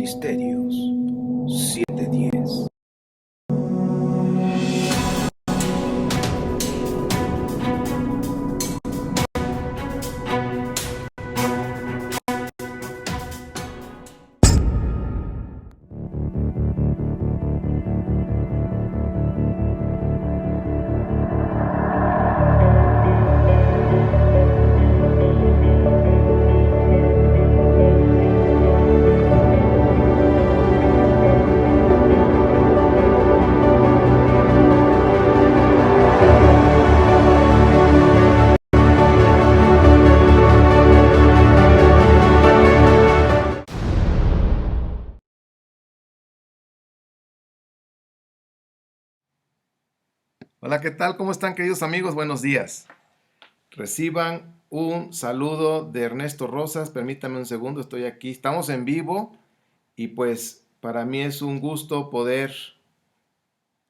Ministerios 710. Hola, ¿qué tal? ¿Cómo están, queridos amigos? Buenos días. Reciban un saludo de Ernesto Rosas. Permítanme un segundo, estoy aquí. Estamos en vivo y pues para mí es un gusto poder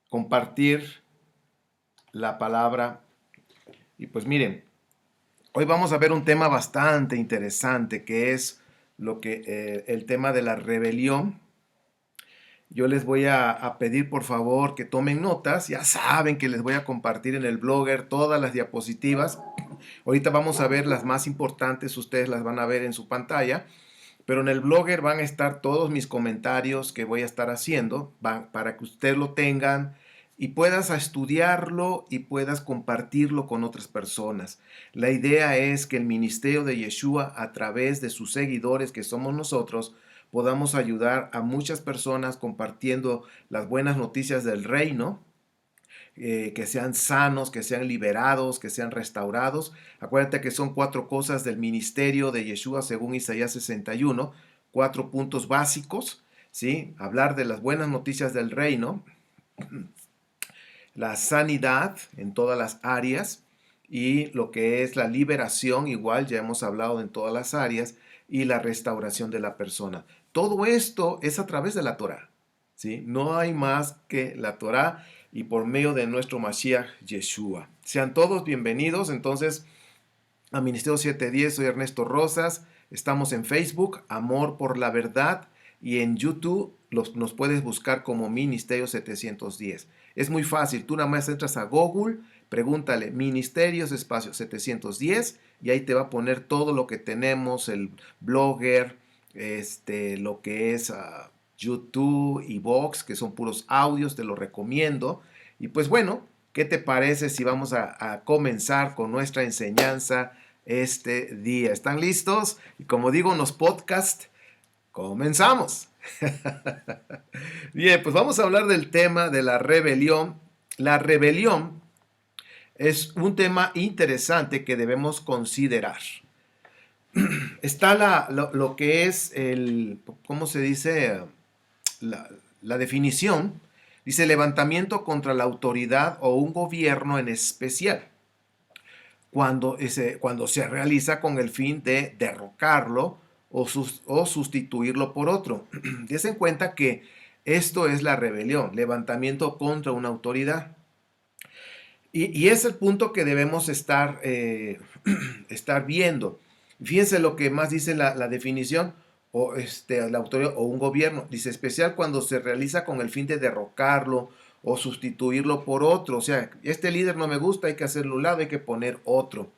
compartir la palabra. Y pues miren, hoy vamos a ver un tema bastante interesante que es el tema de la rebelión. Yo les voy a pedir por favor que tomen notas. Ya saben que les voy a compartir en el blogger todas las diapositivas. Ahorita vamos a ver las más importantes, ustedes las van a ver en su pantalla, pero en el blogger van a estar todos mis comentarios que voy a estar haciendo para que ustedes lo tengan y puedas estudiarlo y puedas compartirlo con otras personas. La idea es que el ministerio de Yeshua, a través de sus seguidores, que somos nosotros, podamos ayudar a muchas personas compartiendo las buenas noticias del reino, que sean sanos, que sean liberados, que sean restaurados. Acuérdate que son 4 cosas del ministerio de Yeshua según Isaías 61, 4 puntos básicos, ¿sí? Hablar de las buenas noticias del reino, la sanidad en todas las áreas y lo que es la liberación, igual ya hemos hablado en todas las áreas, y la restauración de la persona. Todo esto es a través de la Torah, ¿sí? No hay más que la Torah y por medio de nuestro Mashiach Yeshua. Sean todos bienvenidos entonces a Ministerio 710, soy Ernesto Rosas, estamos en Facebook, Amor por la Verdad, y en YouTube nos puedes buscar como Ministerio 710. Es muy fácil, tú nada más entras a Google, pregúntale Ministerios espacio 710 y ahí te va a poner todo lo que tenemos, el blogger, lo que es YouTube y Vox, que son puros audios, te lo recomiendo. Y pues bueno, ¿qué te parece si vamos a comenzar con nuestra enseñanza este día? ¿Están listos? Y como digo en los podcasts, comenzamos. Bien, pues vamos a hablar del tema de la rebelión. La rebelión es un tema interesante que debemos considerar. Está lo que es ¿cómo se dice? La definición. Dice levantamiento contra la autoridad o un gobierno en especial, cuando se realiza con el fin de derrocarlo o sustituirlo por otro. Des en cuenta que esto es la rebelión, levantamiento contra una autoridad. Y es el punto que debemos estar viendo. Fíjense lo que más dice la definición, la autoridad o un gobierno. Dice especial cuando se realiza con el fin de derrocarlo o sustituirlo por otro. O sea, este líder no me gusta, hay que hacerlo a un lado, hay que poner otro.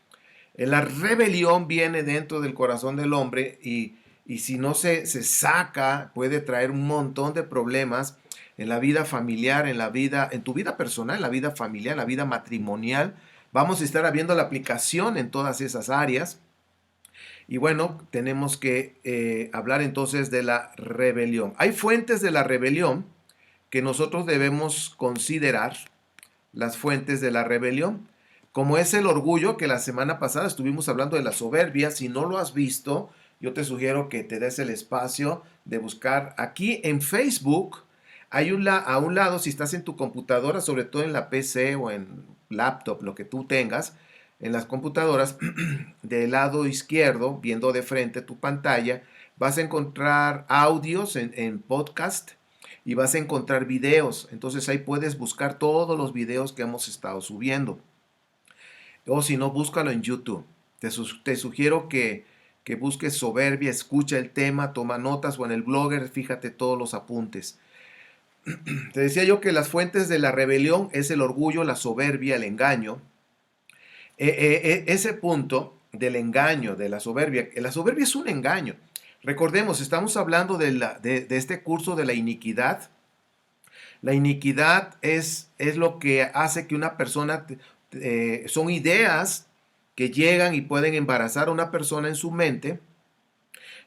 La rebelión viene dentro del corazón del hombre y si no se saca, puede traer un montón de problemas en la vida familiar, en tu vida personal, en la vida familiar, en la vida matrimonial. Vamos a estar viendo la aplicación en todas esas áreas. Y bueno, tenemos que hablar entonces de la rebelión. Hay fuentes de la rebelión que nosotros debemos considerar, las fuentes de la rebelión, como es el orgullo, que la semana pasada estuvimos hablando de la soberbia. Si no lo has visto, yo te sugiero que te des el espacio de buscar aquí en Facebook. Hay a un lado, si estás en tu computadora, sobre todo en la PC o en laptop, lo que tú tengas, en las computadoras, del lado izquierdo, viendo de frente tu pantalla, vas a encontrar audios en podcast y vas a encontrar videos. Entonces ahí puedes buscar todos los videos que hemos estado subiendo. O si no, búscalo en YouTube. Te sugiero que que busques soberbia, escucha el tema, toma notas o en el blogger, fíjate todos los apuntes. Te decía yo que las fuentes de la rebelión es el orgullo, la soberbia, el engaño. Ese punto del engaño, de la soberbia es un engaño. Recordemos, estamos hablando de este curso de la iniquidad. La iniquidad es lo que hace que una persona, son ideas que llegan y pueden embarazar a una persona en su mente,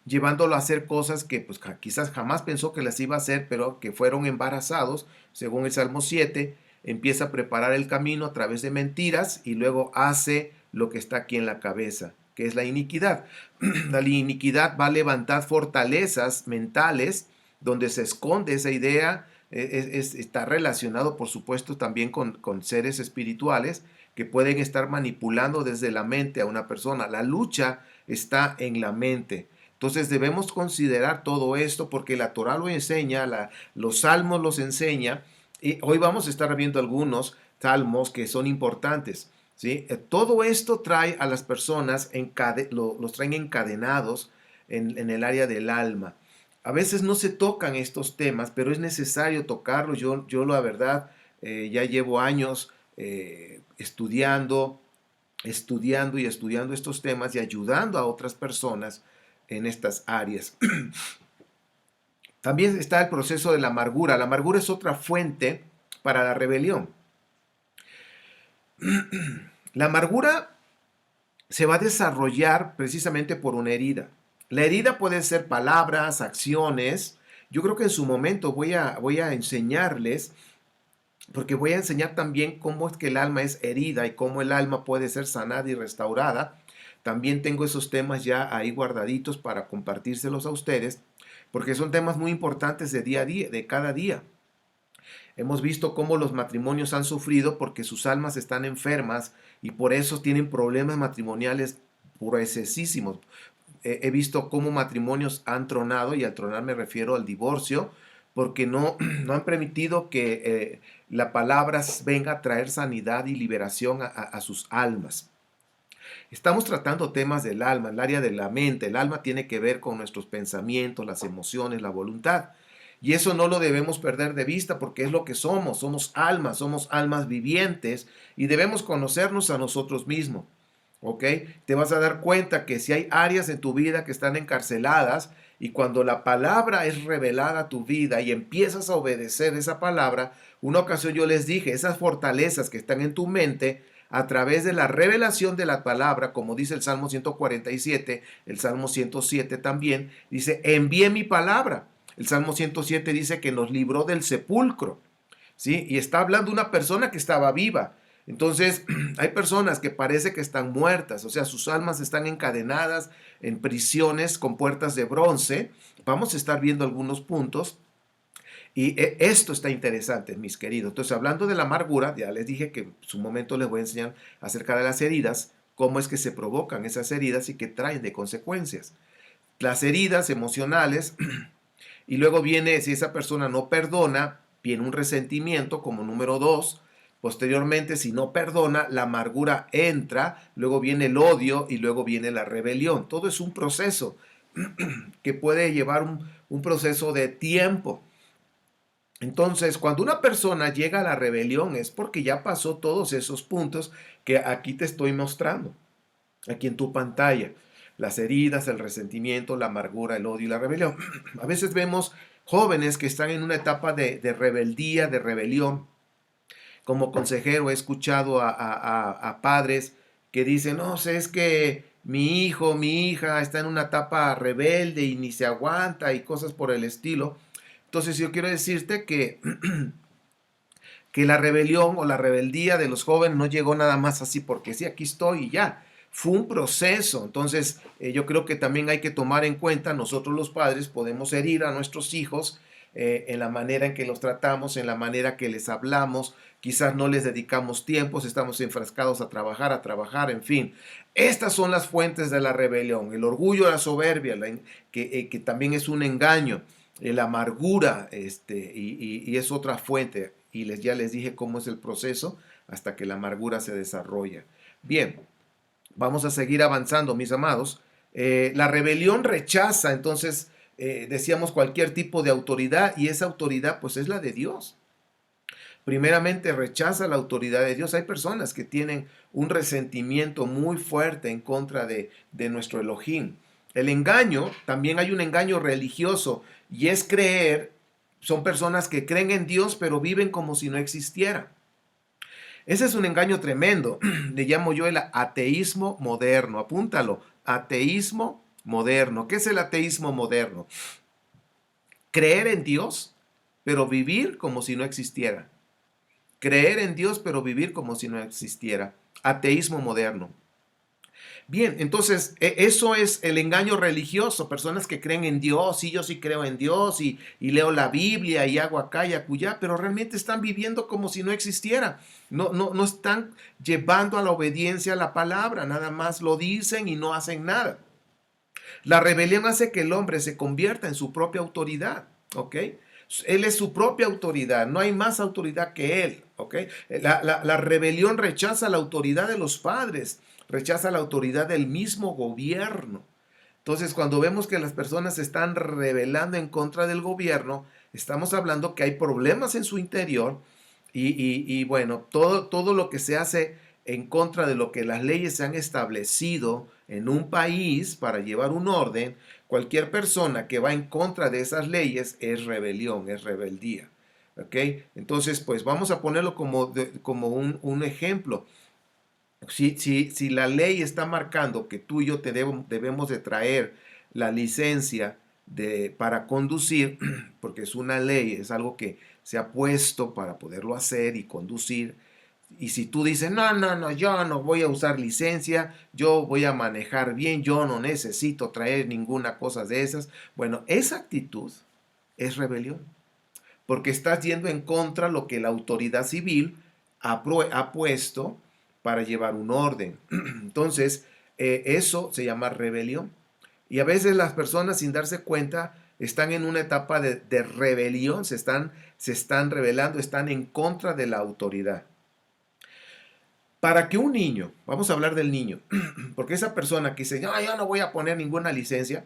llevándolo a hacer cosas que pues, quizás jamás pensó que las iba a hacer, pero que fueron embarazados, según el Salmo 7, empieza a preparar el camino a través de mentiras y luego hace lo que está aquí en la cabeza, que es la iniquidad. La iniquidad va a levantar fortalezas mentales donde se esconde esa idea, está relacionado por supuesto también con seres espirituales que pueden estar manipulando desde la mente a una persona. La lucha está en la mente. Entonces debemos considerar todo esto porque la Torah lo enseña, los salmos los enseña, y hoy vamos a estar viendo algunos salmos que son importantes. ¿Sí? Todo esto trae a las personas, los traen encadenados en el área del alma. A veces no se tocan estos temas, pero es necesario tocarlos. Yo la verdad, ya llevo años estudiando y estudiando estos temas y ayudando a otras personas en estas áreas. También está el proceso de la amargura. La amargura es otra fuente para la rebelión. La amargura se va a desarrollar precisamente por una herida. La herida puede ser palabras, acciones. Yo creo que en su momento voy a enseñarles, porque voy a enseñar también cómo es que el alma es herida y cómo el alma puede ser sanada y restaurada. También tengo esos temas ya ahí guardaditos para compartírselos a ustedes, porque son temas muy importantes de día a día, de cada día. Hemos visto cómo los matrimonios han sufrido porque sus almas están enfermas y por eso tienen problemas matrimoniales gruesísimos. He visto cómo matrimonios han tronado, y al tronar me refiero al divorcio, porque no han permitido que la palabra venga a traer sanidad y liberación a sus almas. Estamos tratando temas del alma, el área de la mente. El alma tiene que ver con nuestros pensamientos, las emociones, la voluntad. Y eso no lo debemos perder de vista porque es lo que somos somos almas vivientes y debemos conocernos a nosotros mismos. ¿Ok? Te vas a dar cuenta que si hay áreas en tu vida que están encarceladas y cuando la palabra es revelada a tu vida y empiezas a obedecer esa palabra, una ocasión yo les dije, esas fortalezas que están en tu mente, a través de la revelación de la palabra, como dice el Salmo 147, el Salmo 107 también, dice, envié mi palabra. El Salmo 107 dice que nos libró del sepulcro, ¿sí? Y está hablando una persona que estaba viva. Entonces, hay personas que parece que están muertas, o sea, sus almas están encadenadas en prisiones con puertas de bronce. Vamos a estar viendo algunos puntos. Y esto está interesante, mis queridos. Entonces, hablando de la amargura, ya les dije que en su momento les voy a enseñar acerca de las heridas, cómo es que se provocan esas heridas y qué traen de consecuencias. Las heridas emocionales, y luego viene, si esa persona no perdona, viene un resentimiento como número 2. Posteriormente, si no perdona, la amargura entra, luego viene el odio y luego viene la rebelión. Todo es un proceso que puede llevar un proceso de tiempo. Entonces, cuando una persona llega a la rebelión es porque ya pasó todos esos puntos que aquí te estoy mostrando, aquí en tu pantalla. Las heridas, el resentimiento, la amargura, el odio y la rebelión. A veces vemos jóvenes que están en una etapa de rebeldía, de rebelión. Como consejero he escuchado a padres que dicen, no sé, es que mi hijo, mi hija está en una etapa rebelde y ni se aguanta y cosas por el estilo. Entonces yo quiero decirte que la rebelión o la rebeldía de los jóvenes no llegó nada más así porque sí, aquí estoy y ya. Fue un proceso. Entonces yo creo que también hay que tomar en cuenta, nosotros los padres podemos herir a nuestros hijos en la manera en que los tratamos, en la manera que les hablamos, quizás no les dedicamos tiempos, estamos enfrascados a trabajar, en fin. Estas son las fuentes de la rebelión, el orgullo, la soberbia, que también es un engaño, la amargura, y es otra fuente, y ya les dije cómo es el proceso hasta que la amargura se desarrolla. Bien, vamos a seguir avanzando, mis amados. La rebelión rechaza, entonces, decíamos, cualquier tipo de autoridad, y esa autoridad pues es la de Dios. Primeramente rechaza la autoridad de Dios. Hay personas que tienen un resentimiento muy fuerte en contra de nuestro Elohim. El engaño, también hay un engaño religioso, y es creer, son personas que creen en Dios pero viven como si no existiera. Ese es un engaño tremendo. Le llamo yo el ateísmo moderno. Apúntalo, ateísmo moderno. ¿Qué es el ateísmo moderno? Creer en Dios, pero vivir como si no existiera. Creer en Dios, pero vivir como si no existiera. Ateísmo moderno. Bien, entonces eso es el engaño religioso. Personas que creen en Dios, y yo sí creo en Dios, y leo la Biblia, y hago acá y acullá, pero realmente están viviendo como si no existiera. No están llevando a la obediencia a la palabra, nada más lo dicen y no hacen nada. La rebelión hace que el hombre se convierta en su propia autoridad, ¿ok? Él es su propia autoridad, no hay más autoridad que él, ¿ok? La rebelión rechaza la autoridad de los padres, rechaza la autoridad del mismo gobierno. Entonces, cuando vemos que las personas se están rebelando en contra del gobierno, estamos hablando que hay problemas en su interior y bueno, todo lo que se hace en contra de lo que las leyes se han establecido en un país para llevar un orden, cualquier persona que va en contra de esas leyes es rebelión, es rebeldía. ¿Ok? Entonces, pues vamos a ponerlo como un ejemplo. Si la ley está marcando que tú y yo debemos de traer la licencia para conducir, porque es una ley, es algo que se ha puesto para poderlo hacer y conducir, y si tú dices, no, yo no voy a usar licencia, yo voy a manejar bien, yo no necesito traer ninguna cosa de esas, bueno, esa actitud es rebelión, porque estás yendo en contra de lo que la autoridad civil ha puesto para llevar un orden. Entonces, eso se llama rebelión. Y a veces las personas, sin darse cuenta, están en una etapa de rebelión, se están rebelando, están en contra de la autoridad. Para que un niño, vamos a hablar del niño, porque esa persona que dice, no, yo no voy a poner ninguna licencia,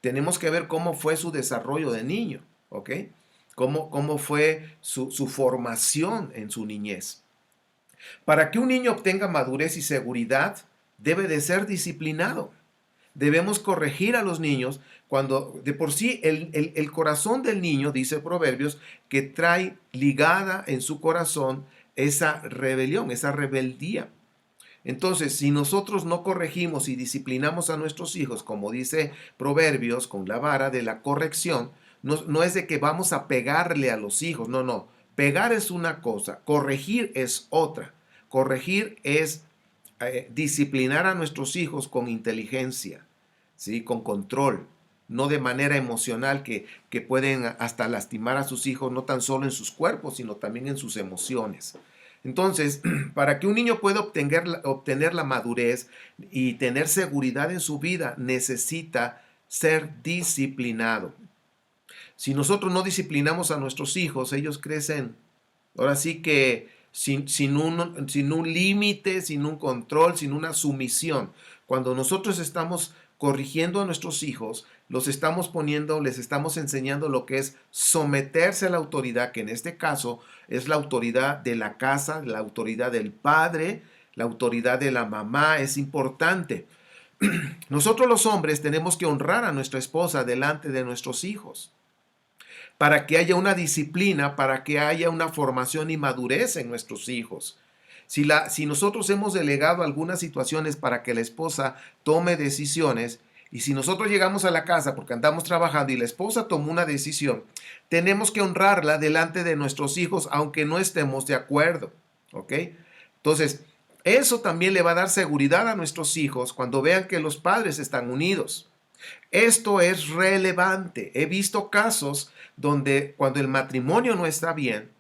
tenemos que ver cómo fue su desarrollo de niño, ¿ok? Cómo fue su formación en su niñez. Para que un niño obtenga madurez y seguridad, debe de ser disciplinado. Debemos corregir a los niños cuando de por sí el corazón del niño, dice Proverbios, que trae ligada en su corazón esa rebelión, esa rebeldía. Entonces, si nosotros no corregimos y disciplinamos a nuestros hijos, como dice Proverbios, con la vara de la corrección, no es de que vamos a pegarle a los hijos, no. Pegar es una cosa, corregir es otra. Corregir es disciplinar a nuestros hijos con inteligencia, ¿sí? Con control, no de manera emocional que pueden hasta lastimar a sus hijos, no tan solo en sus cuerpos, sino también en sus emociones. Entonces, para que un niño pueda obtener la madurez y tener seguridad en su vida, necesita ser disciplinado. Si nosotros no disciplinamos a nuestros hijos, ellos crecen, ahora sí que sin un límite, sin un control, sin una sumisión. Cuando nosotros estamos corrigiendo a nuestros hijos, los estamos poniendo, les estamos enseñando lo que es someterse a la autoridad, que en este caso es la autoridad de la casa, la autoridad del padre, la autoridad de la mamá, es importante. Nosotros los hombres tenemos que honrar a nuestra esposa delante de nuestros hijos, para que haya una disciplina, para que haya una formación y madurez en nuestros hijos. Si nosotros hemos delegado algunas situaciones para que la esposa tome decisiones, y si nosotros llegamos a la casa porque andamos trabajando y la esposa tomó una decisión, tenemos que honrarla delante de nuestros hijos, aunque no estemos de acuerdo, ¿ok? Entonces, eso también le va a dar seguridad a nuestros hijos cuando vean que los padres están unidos. Esto es relevante. He visto casos donde cuando el matrimonio no está bien,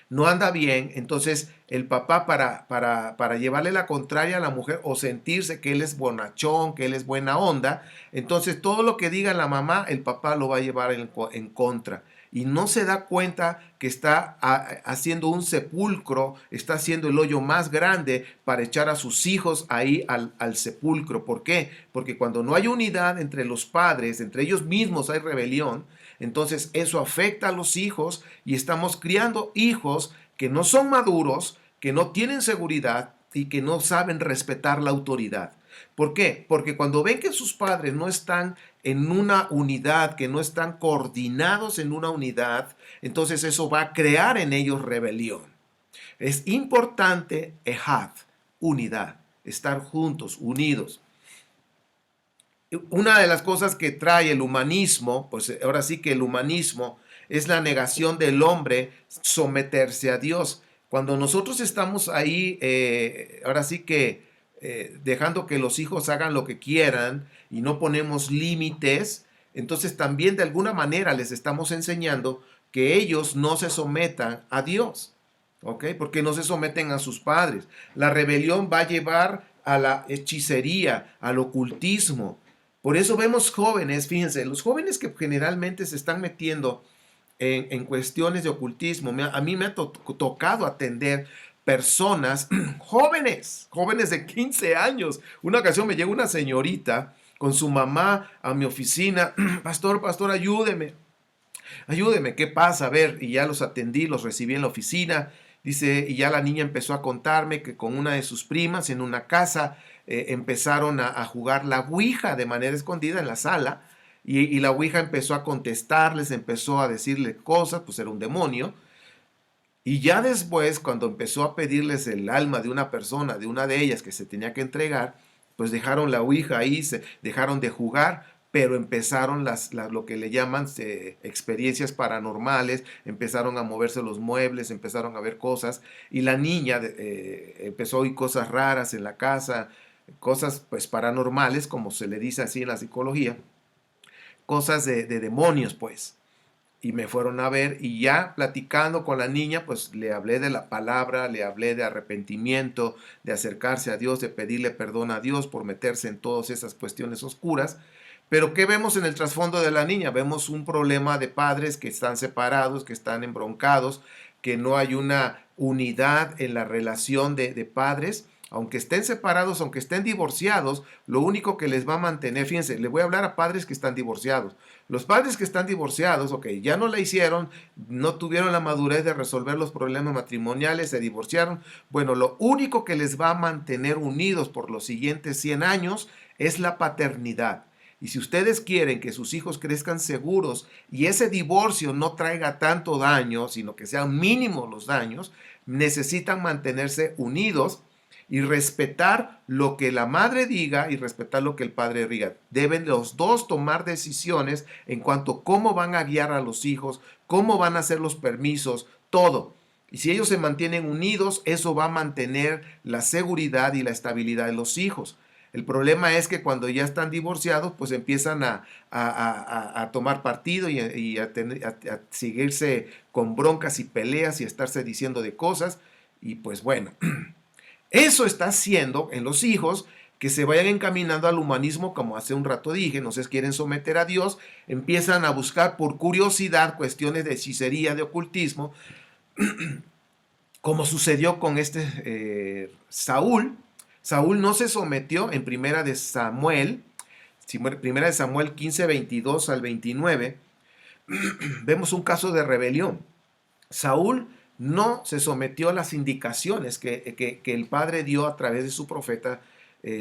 no anda bien, entonces el papá para llevarle la contraria a la mujer o sentirse que él es bonachón, que él es buena onda, entonces todo lo que diga la mamá, el papá lo va a llevar en contra. y no se da cuenta que está haciendo un sepulcro, está haciendo el hoyo más grande para echar a sus hijos ahí al sepulcro. ¿Por qué? Porque cuando no hay unidad entre los padres, entre ellos mismos hay rebelión, entonces eso afecta a los hijos y estamos criando hijos que no son maduros, que no tienen seguridad y que no saben respetar la autoridad. ¿Por qué? Porque cuando ven que sus padres no están en una unidad, que no están coordinados en una unidad, entonces eso va a crear en ellos rebelión. Es importante, ejad, unidad, estar juntos, unidos. Una de las cosas que trae el humanismo, pues ahora sí que el humanismo es la negación del hombre someterse a Dios. Cuando nosotros estamos ahí, ahora sí que dejando que los hijos hagan lo que quieran y no ponemos límites, entonces también de alguna manera les estamos enseñando que ellos no se sometan a Dios, ¿ok? Porque no se someten a sus padres. La rebelión va a llevar a la hechicería, al ocultismo. Por eso vemos jóvenes, fíjense, los jóvenes que generalmente se están metiendo en cuestiones de ocultismo. A mí me ha tocado atender personas jóvenes de 15 años. Una ocasión me llegó una señorita con su mamá a mi oficina. Pastor, ayúdeme, ¿qué pasa? A ver, y ya los atendí, los recibí en la oficina. Dice, y ya la niña empezó a contarme que con una de sus primas en una casa empezaron a jugar la ouija de manera escondida en la sala. Y la ouija empezó a contestarles, empezó a decirle cosas, pues era un demonio. Y ya después, cuando empezó a pedirles el alma de una persona, de una de ellas que se tenía que entregar, pues dejaron la ouija ahí, dejaron de jugar, pero empezaron lo que le llaman experiencias paranormales, empezaron a moverse los muebles, empezaron a ver cosas, y la niña empezó a oír cosas raras en la casa, cosas pues paranormales, como se le dice así en la psicología, cosas de demonios, pues. Y me fueron a ver y ya platicando con la niña, pues le hablé de la palabra, le hablé de arrepentimiento, de acercarse a Dios, de pedirle perdón a Dios por meterse en todas esas cuestiones oscuras. Pero ¿qué vemos en el trasfondo de la niña? Vemos un problema de padres que están separados, que están embroncados, que no hay una unidad en la relación de padres. Aunque estén separados, aunque estén divorciados, lo único que les va a mantener, fíjense, le voy a hablar a padres que están divorciados. Los padres que están divorciados, ok, ya no la hicieron, no tuvieron la madurez de resolver los problemas matrimoniales, se divorciaron. Bueno, lo único que les va a mantener unidos por los siguientes 100 años es la paternidad. Y si ustedes quieren que sus hijos crezcan seguros y ese divorcio no traiga tanto daño, sino que sean mínimos los daños, necesitan mantenerse unidos y respetar lo que la madre diga y respetar lo que el padre diga. Deben los dos tomar decisiones en cuanto a cómo van a guiar a los hijos, cómo van a hacer los permisos, todo. Y si ellos se mantienen unidos, eso va a mantener la seguridad y la estabilidad de los hijos. El problema es que cuando ya están divorciados, pues empiezan a tomar partido y a seguirse con broncas y peleas y a estarse diciendo de cosas. Y pues bueno, eso está haciendo en los hijos que se vayan encaminando al humanismo, como hace un rato dije, no se quieren someter a Dios, empiezan a buscar por curiosidad cuestiones de hechicería, de ocultismo, como sucedió con Saúl. Saúl no se sometió en primera de Samuel 15, 22 al 29, vemos un caso de rebelión. Saúl no se sometió a las indicaciones que el padre dio a través de su profeta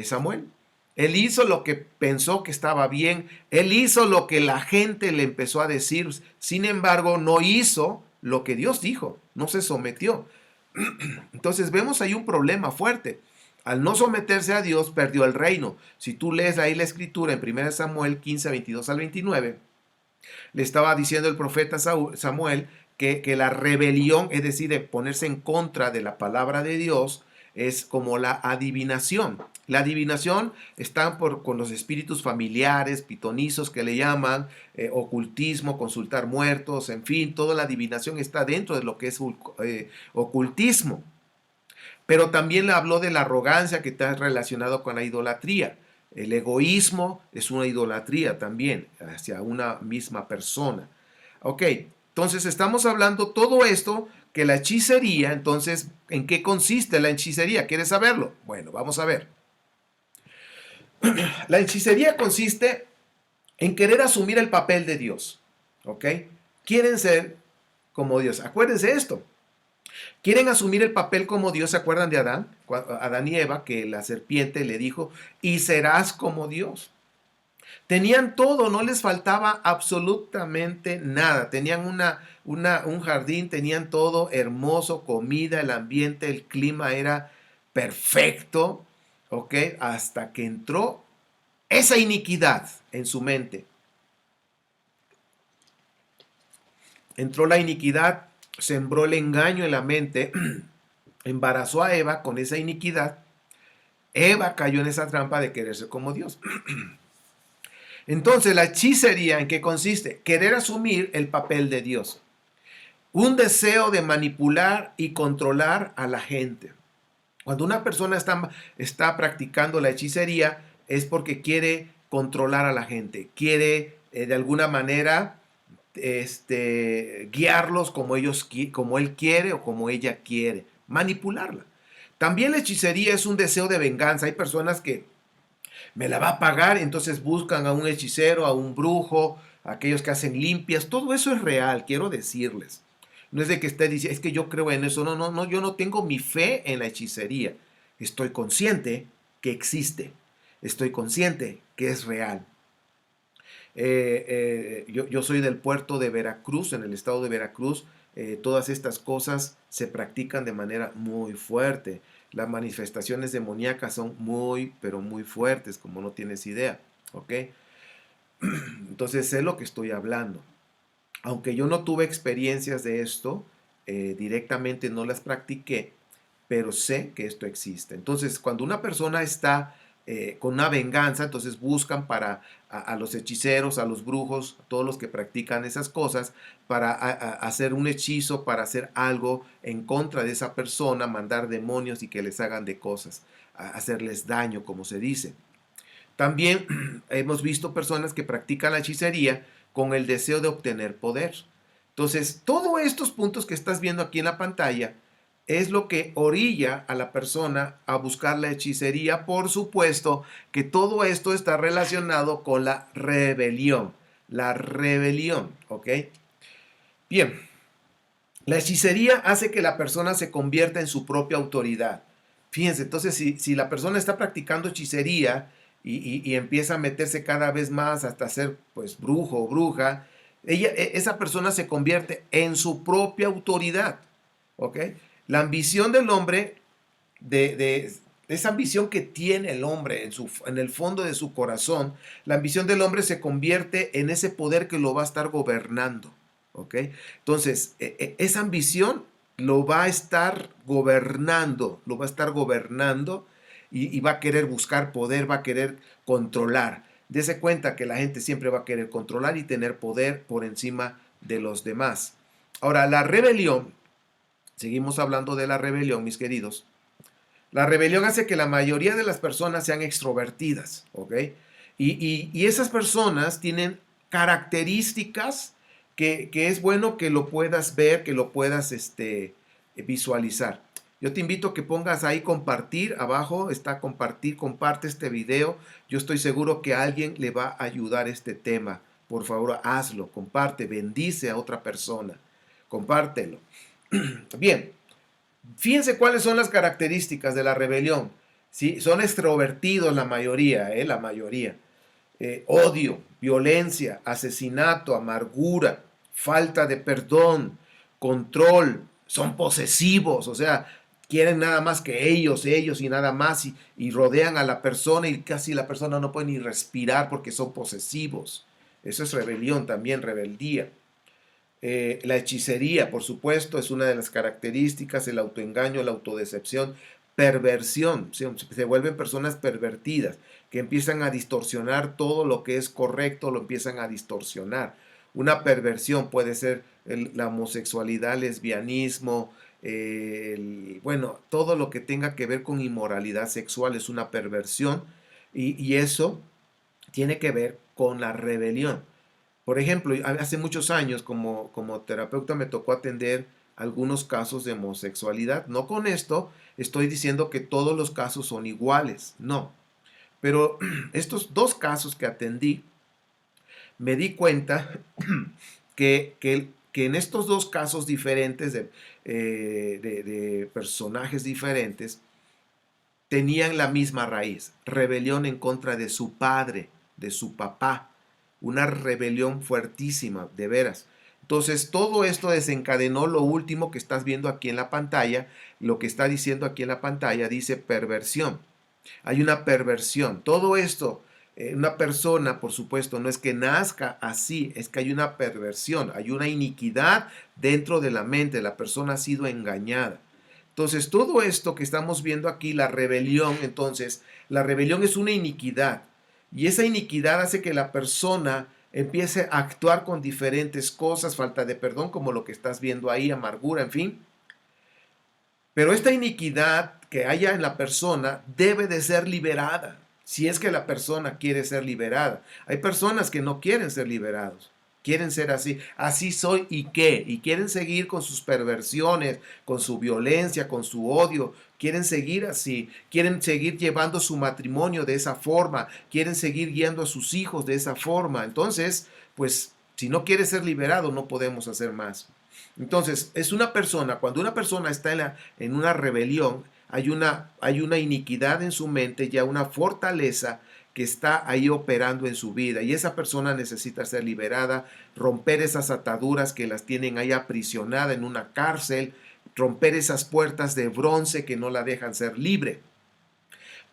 Samuel. Él hizo lo que pensó que estaba bien, él hizo lo que la gente le empezó a decir, sin embargo no hizo lo que Dios dijo, no se sometió. Entonces vemos ahí un problema fuerte. Al no someterse a Dios, perdió el reino. Si tú lees ahí la escritura en 1 Samuel 15, 22 al 29, le estaba diciendo el profeta Samuel que la rebelión, es decir, de ponerse en contra de la palabra de Dios, es como la adivinación. La adivinación está con los espíritus familiares, pitonizos que le llaman, ocultismo, consultar muertos, en fin, toda la adivinación está dentro de lo que es ocultismo. Pero también le habló de la arrogancia que está relacionado con la idolatría. El egoísmo es una idolatría también hacia una misma persona. Ok, Entonces estamos hablando todo esto, que la hechicería, entonces, ¿en qué consiste la hechicería? ¿Quieres saberlo? Bueno, vamos a ver. La hechicería consiste en querer asumir el papel de Dios, ¿ok? Quieren ser como Dios. Acuérdense esto. Quieren asumir el papel como Dios. ¿Se acuerdan de Adán? Adán y Eva, que la serpiente le dijo, y serás como Dios. Tenían todo, no les faltaba absolutamente nada. Tenían un jardín, tenían todo hermoso, comida, el ambiente, el clima era perfecto, ¿ok? Hasta que entró esa iniquidad en su mente. Entró la iniquidad, sembró el engaño en la mente, embarazó a Eva con esa iniquidad. Eva cayó en esa trampa de querer ser como Dios. Entonces, la hechicería, ¿en qué consiste? Querer asumir el papel de Dios. Un deseo de manipular y controlar a la gente. Cuando una persona está practicando la hechicería, es porque quiere controlar a la gente, quiere de alguna manera guiarlos como él quiere o como ella quiere, manipularla. También la hechicería es un deseo de venganza. Hay personas que me la va a pagar, entonces buscan a un hechicero, a un brujo, a aquellos que hacen limpias. Todo eso es real, quiero decirles. No es de que esté diciendo, es que yo creo en eso. No, no, no, yo no tengo mi fe en la hechicería. Estoy consciente que existe. Estoy consciente que es real. Yo soy del puerto de Veracruz, en el estado de Veracruz. Todas estas cosas se practican de manera muy fuerte. Las manifestaciones demoníacas son muy, pero muy fuertes, como no tienes idea. ¿Ok? Entonces sé lo que estoy hablando. Aunque yo no tuve experiencias de esto, directamente no las practiqué, pero sé que esto existe. Entonces, cuando una persona está con una venganza, entonces buscan a los hechiceros, a los brujos, a todos los que practican esas cosas, para hacer un hechizo, para hacer algo en contra de esa persona, mandar demonios y que les hagan de cosas, hacerles daño, como se dice. También hemos visto personas que practican la hechicería con el deseo de obtener poder. Entonces, todos estos puntos que estás viendo aquí en la pantalla es lo que orilla a la persona a buscar la hechicería. Por supuesto que todo esto está relacionado con la rebelión. La rebelión, ¿ok? Bien, la hechicería hace que la persona se convierta en su propia autoridad. Fíjense, entonces si la persona está practicando hechicería y empieza a meterse cada vez más hasta ser pues brujo o bruja, esa persona se convierte en su propia autoridad. ¿Ok? La ambición del hombre, esa ambición que tiene el hombre en el fondo de su corazón, la ambición del hombre se convierte en ese poder que lo va a estar gobernando. ¿Ok? Entonces, esa ambición lo va a estar gobernando, y va a querer buscar poder, va a querer controlar. Dese cuenta que la gente siempre va a querer controlar y tener poder por encima de los demás. Ahora, la rebelión, seguimos hablando de la rebelión, mis queridos. La rebelión hace que la mayoría de las personas sean extrovertidas, ¿ok? Y esas personas tienen características que es bueno que lo puedas ver, que lo puedas visualizar. Yo te invito a que pongas ahí compartir, abajo está compartir, comparte este video. Yo estoy seguro que a alguien le va a ayudar este tema. Por favor, hazlo, comparte, bendice a otra persona, compártelo. Bien, fíjense cuáles son las características de la rebelión. ¿Sí? Son extrovertidos la mayoría, la mayoría. Odio, violencia, asesinato, amargura, falta de perdón, control, son posesivos, o sea, quieren nada más que ellos y nada más, y rodean a la persona y casi la persona no puede ni respirar porque son posesivos. Eso es rebelión también, rebeldía. La hechicería, por supuesto, es una de las características, el autoengaño, la autodecepción, perversión, se vuelven personas pervertidas, que empiezan a distorsionar todo lo que es correcto, lo empiezan a distorsionar. Una perversión puede ser la homosexualidad, el lesbianismo, bueno, todo lo que tenga que ver con inmoralidad sexual es una perversión y eso tiene que ver con la rebelión. Por ejemplo, hace muchos años como terapeuta me tocó atender algunos casos de homosexualidad. No con esto estoy diciendo que todos los casos son iguales, no. Pero estos dos casos que atendí, me di cuenta que en estos dos casos diferentes de personajes diferentes, tenían la misma raíz, rebelión en contra de su padre, de su papá, una rebelión fuertísima, de veras. Entonces, todo esto desencadenó lo último que estás viendo aquí en la pantalla. Lo que está diciendo aquí en la pantalla dice perversión. Hay una perversión. Todo esto, una persona, por supuesto, no es que nazca así, es que hay una perversión, hay una iniquidad dentro de la mente. La persona ha sido engañada. Entonces, todo esto que estamos viendo aquí, la rebelión, entonces, la rebelión es una iniquidad. Y esa iniquidad hace que la persona empiece a actuar con diferentes cosas, falta de perdón, como lo que estás viendo ahí, amargura, en fin. Pero esta iniquidad que haya en la persona debe de ser liberada, si es que la persona quiere ser liberada. Hay personas que no quieren ser liberados, quieren ser así. Así soy y qué. Y quieren seguir con sus perversiones, con su violencia, con su odio. Quieren seguir así, quieren seguir llevando su matrimonio de esa forma, quieren seguir guiando a sus hijos de esa forma. Entonces, pues, si no quiere ser liberado, no podemos hacer más. Entonces, es una persona, cuando una persona está en una rebelión, hay una iniquidad en su mente, ya una fortaleza que está ahí operando en su vida, y esa persona necesita ser liberada, romper esas ataduras que las tienen ahí aprisionada en una cárcel, romper esas puertas de bronce que no la dejan ser libre.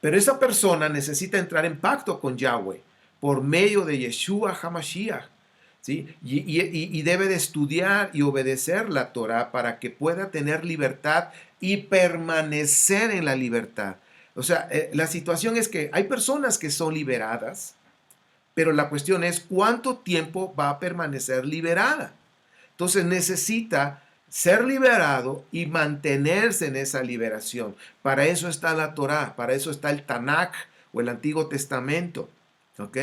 Pero esa persona necesita entrar en pacto con Yahweh por medio de Yeshua HaMashiach, ¿sí? Y debe de estudiar y obedecer la Torah para que pueda tener libertad y permanecer en la libertad. O sea, la situación es que hay personas que son liberadas, pero la cuestión es cuánto tiempo va a permanecer liberada. Entonces necesita ser liberado y mantenerse en esa liberación. Para eso está la Torá, para eso está el Tanakh o el Antiguo Testamento. ¿Ok?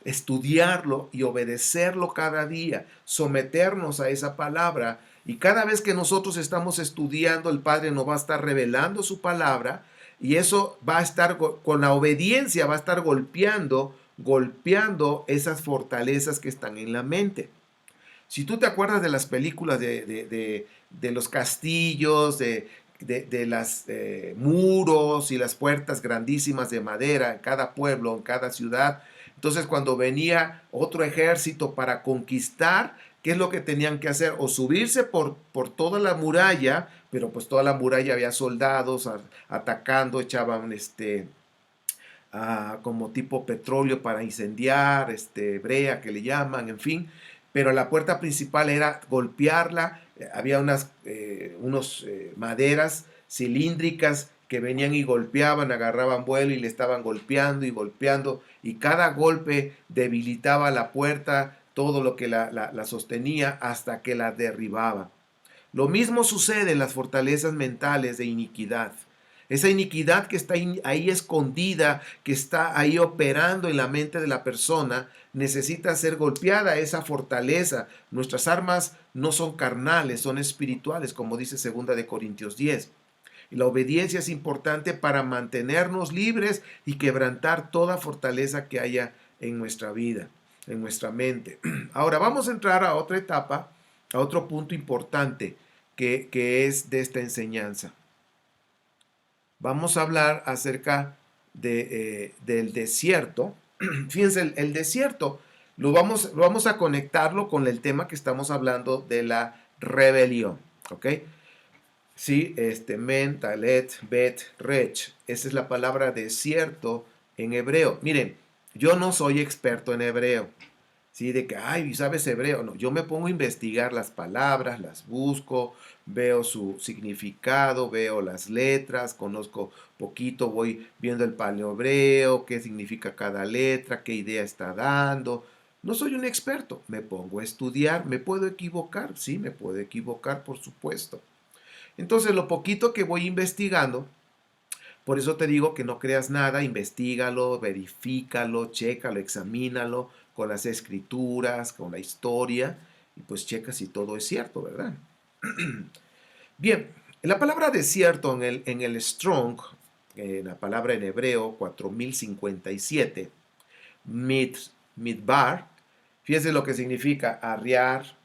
Estudiarlo y obedecerlo cada día, someternos a esa palabra. Y cada vez que nosotros estamos estudiando, el Padre nos va a estar revelando su palabra, y eso va a estar con la obediencia, va a estar golpeando esas fortalezas que están en la mente. Si tú te acuerdas de las películas de los castillos, de los muros y las puertas grandísimas de madera en cada pueblo, en cada ciudad, entonces cuando venía otro ejército para conquistar, ¿qué es lo que tenían que hacer? O subirse por toda la muralla, pero pues toda la muralla había soldados atacando, echaban como tipo petróleo para incendiar, brea que le llaman, en fin. Pero la puerta principal era golpearla, había unos maderas cilíndricas que venían y golpeaban, agarraban vuelo y le estaban golpeando y golpeando, y cada golpe debilitaba la puerta, todo lo que la sostenía hasta que la derribaba. Lo mismo sucede en las fortalezas mentales de iniquidad. Esa iniquidad que está ahí escondida, que está ahí operando en la mente de la persona, necesita ser golpeada, esa fortaleza. Nuestras armas no son carnales, son espirituales, como dice 2 Corintios 10. Y la obediencia es importante para mantenernos libres y quebrantar toda fortaleza que haya en nuestra vida, en nuestra mente. Ahora vamos a entrar a otra etapa, a otro punto importante que es de esta enseñanza. Vamos a hablar acerca del desierto. Fíjense, el desierto vamos a conectarlo con el tema que estamos hablando de la rebelión. ¿Ok? Sí, men, talet, bet, rech. Esa es la palabra desierto en hebreo. Miren, yo no soy experto en hebreo. Sí, de que, ay, ¿sabes hebreo? No, yo me pongo a investigar las palabras, las busco, veo su significado, veo las letras, conozco poquito, voy viendo el paleohebreo, qué significa cada letra, qué idea está dando. No soy un experto, me pongo a estudiar, ¿me puedo equivocar? Sí, me puedo equivocar, por supuesto. Entonces, lo poquito que voy investigando, por eso te digo que no creas nada, investígalo, verifícalo, chécalo, examínalo con las escrituras, con la historia, y pues checa si todo es cierto, ¿verdad? Bien, la palabra desierto en el Strong, la palabra en hebreo 4057, midbar, fíjense lo que significa arriar,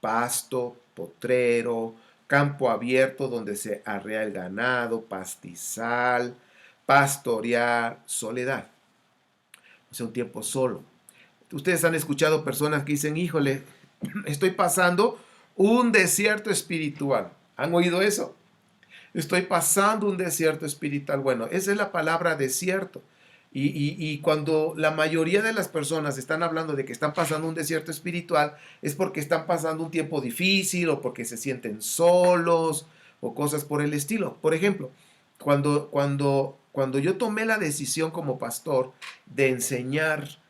pasto, potrero, campo abierto donde se arrea el ganado, pastizal, pastorear, soledad. O sea, un tiempo solo. Ustedes han escuchado personas que dicen, híjole, estoy pasando un desierto espiritual. ¿Han oído eso? Estoy pasando un desierto espiritual. Bueno, esa es la palabra desierto. Y cuando la mayoría de las personas están hablando de que están pasando un desierto espiritual, es porque están pasando un tiempo difícil o porque se sienten solos o cosas por el estilo. Por ejemplo, cuando yo tomé la decisión como pastor de enseñar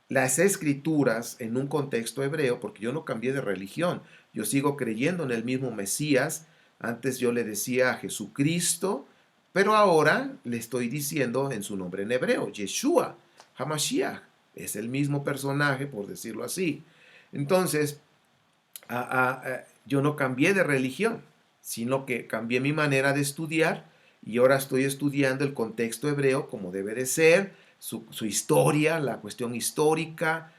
las escrituras en un contexto hebreo, porque yo no cambié de religión, yo sigo creyendo en el mismo Mesías. Antes yo le decía a Jesucristo, pero ahora le estoy diciendo en su nombre en hebreo, Yeshua, Hamashiach, es el mismo personaje, por decirlo así. Entonces, yo no cambié de religión, sino que cambié mi manera de estudiar y ahora estoy estudiando el contexto hebreo como debe de ser, su historia, la cuestión histórica,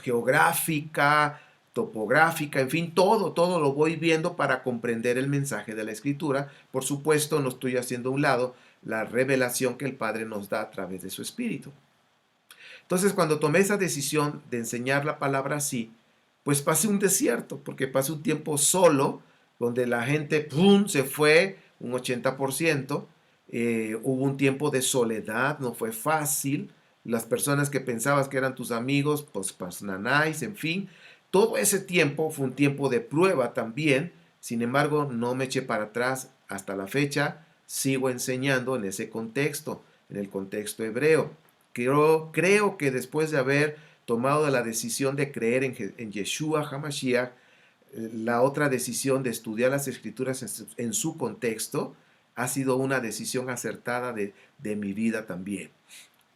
geográfica, topográfica, en fin, todo lo voy viendo para comprender el mensaje de la Escritura. Por supuesto, no estoy haciendo a un lado la revelación que el Padre nos da a través de su Espíritu. Entonces, cuando tomé esa decisión de enseñar la palabra así, pues pasé un desierto, porque pasé un tiempo solo, donde la gente, ¡pum!, se fue, un 80%. Hubo un tiempo de soledad, no fue fácil. Las personas que pensabas que eran tus amigos, pues nanáis, en fin. Todo ese tiempo fue un tiempo de prueba también. Sin embargo, no me eché para atrás hasta la fecha. Sigo enseñando en ese contexto, en el contexto hebreo. Creo que después de haber tomado la decisión de creer en Yeshua HaMashiach, la otra decisión de estudiar las escrituras en su contexto ha sido una decisión acertada de mi vida también.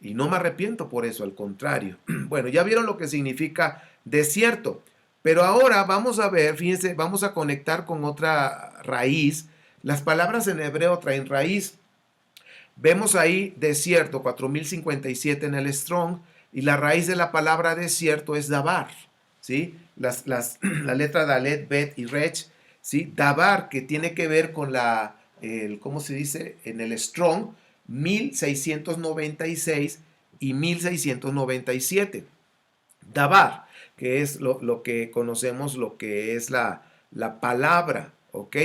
Y no me arrepiento por eso, al contrario. Bueno, ya vieron lo que significa desierto, pero ahora vamos a ver, fíjense, vamos a conectar con otra raíz. Las palabras en hebreo traen raíz. Vemos ahí desierto, 4057 en el Strong, y la raíz de la palabra desierto es dabar, ¿sí? La letra Dalet, Bet y Rech, ¿sí? Dabar, que tiene que ver con ¿cómo se dice? En el Strong, 1696 y 1697. Dabar, que es lo que conocemos, lo que es la palabra, ¿ok?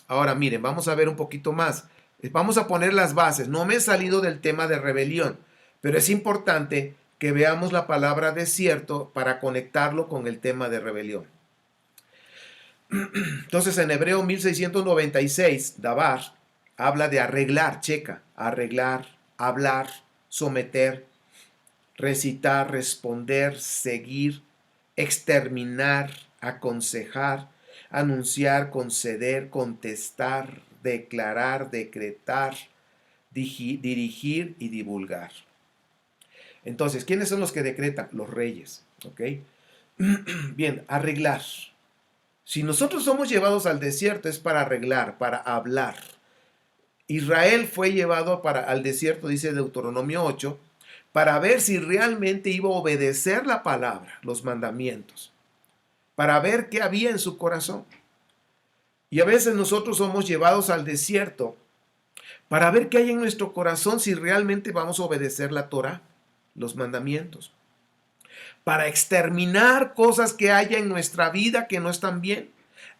Ahora miren, vamos a ver un poquito más. Vamos a poner las bases. No me he salido del tema de rebelión, pero es importante que veamos la palabra desierto para conectarlo con el tema de rebelión. Entonces, en Hebreo 1696, Dabar habla de arreglar, checa, arreglar, hablar, someter, recitar, responder, seguir, exterminar, aconsejar, anunciar, conceder, contestar, declarar, decretar, dirigir y divulgar. Entonces, ¿quiénes son los que decretan? Los reyes, ¿ok? Bien, arreglar. Si nosotros somos llevados al desierto es para arreglar, para hablar. Israel fue llevado al desierto, dice Deuteronomio 8, para ver si realmente iba a obedecer la palabra, los mandamientos, para ver qué había en su corazón. Y a veces nosotros somos llevados al desierto para ver qué hay en nuestro corazón si realmente vamos a obedecer la Torah, los mandamientos, para exterminar cosas que haya en nuestra vida que no están bien.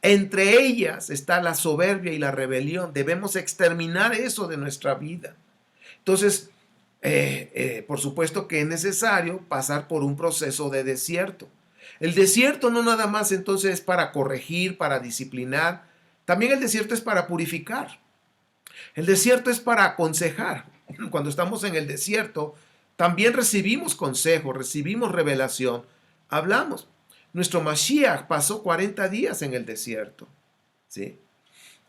Entre ellas está la soberbia y la rebelión. Debemos exterminar eso de nuestra vida. Entonces, por supuesto que es necesario pasar por un proceso de desierto. El desierto no nada más entonces es para corregir, para disciplinar. También el desierto es para purificar. El desierto es para aconsejar. Cuando estamos en el desierto, también recibimos consejo, recibimos revelación, hablamos. Nuestro Mashiach pasó 40 días en el desierto, ¿sí?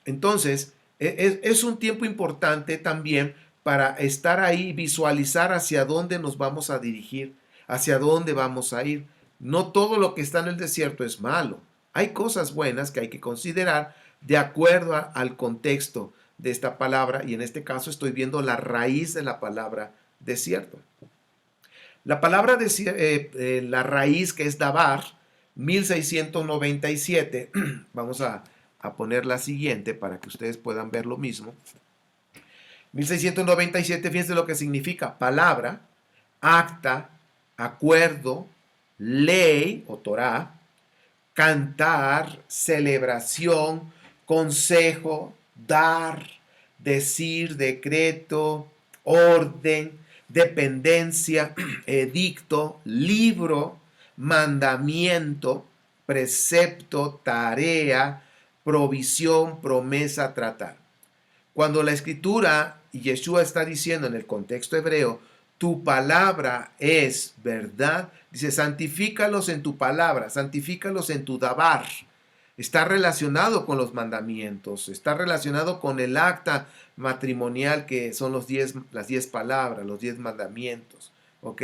Entonces, es un tiempo importante también para estar ahí, visualizar hacia dónde nos vamos a dirigir, hacia dónde vamos a ir. No todo lo que está en el desierto es malo. Hay cosas buenas que hay que considerar de acuerdo al contexto de esta palabra, y en este caso estoy viendo la raíz de la palabra desierto. La palabra la raíz, que es dabar, 1697, vamos a poner la siguiente para que ustedes puedan ver lo mismo. 1697, fíjense lo que significa: palabra, acta, acuerdo, ley o Torah, cantar, celebración, consejo, dar, decir, decreto, orden, dependencia, edicto, libro, mandamiento, precepto, tarea, provisión, promesa, tratar. Cuando la escritura y Yeshua está diciendo en el contexto hebreo, tu palabra es verdad, dice, santifícalos en tu palabra, santifícalos en tu dabar. Está relacionado con los mandamientos, está relacionado con el acta matrimonial, que son las 10 palabras, los 10 mandamientos. ¿Ok?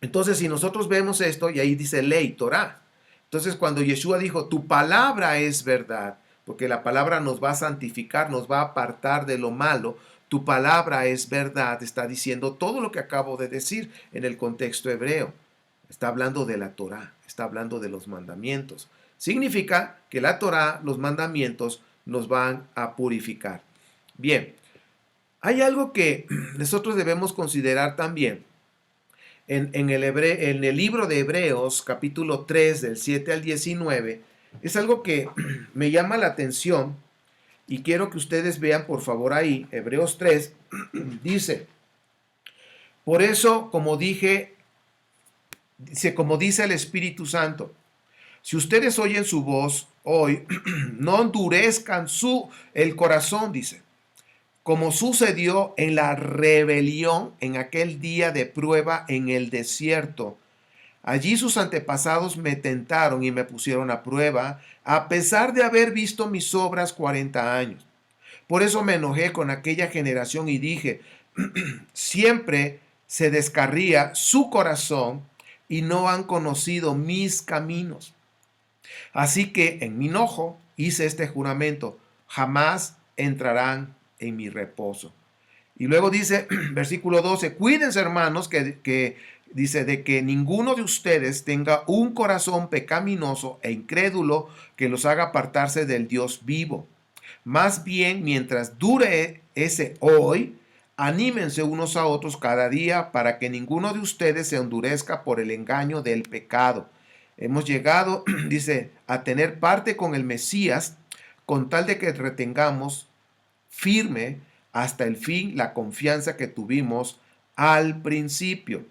Entonces, si nosotros vemos esto, y ahí dice ley, Torah. Entonces, cuando Yeshua dijo, tu palabra es verdad, porque la palabra nos va a santificar, nos va a apartar de lo malo, tu palabra es verdad, está diciendo todo lo que acabo de decir en el contexto hebreo. Está hablando de la Torah, está hablando de los mandamientos. Significa que la Torah, los mandamientos, nos van a purificar. Bien, hay algo que nosotros debemos considerar también. En el libro de Hebreos, capítulo 3, del 7 al 19, es algo que me llama la atención y quiero que ustedes vean, por favor, ahí. Hebreos 3 dice, por eso, como dice el Espíritu Santo, si ustedes oyen su voz hoy, no endurezcan el corazón, dice, como sucedió en la rebelión en aquel día de prueba en el desierto. Allí sus antepasados me tentaron y me pusieron a prueba, a pesar de haber visto mis obras 40 años. Por eso me enojé con aquella generación y dije, siempre se descarría su corazón y no han conocido mis caminos. Así que en mi enojo hice este juramento, jamás entrarán en mi reposo. Y luego dice, versículo 12, cuídense, hermanos, que dice, de que ninguno de ustedes tenga un corazón pecaminoso e incrédulo que los haga apartarse del Dios vivo. Más bien, mientras dure ese hoy, anímense unos a otros cada día para que ninguno de ustedes se endurezca por el engaño del pecado. Hemos llegado, dice, a tener parte con el Mesías, con tal de que retengamos firme hasta el fin la confianza que tuvimos al principio.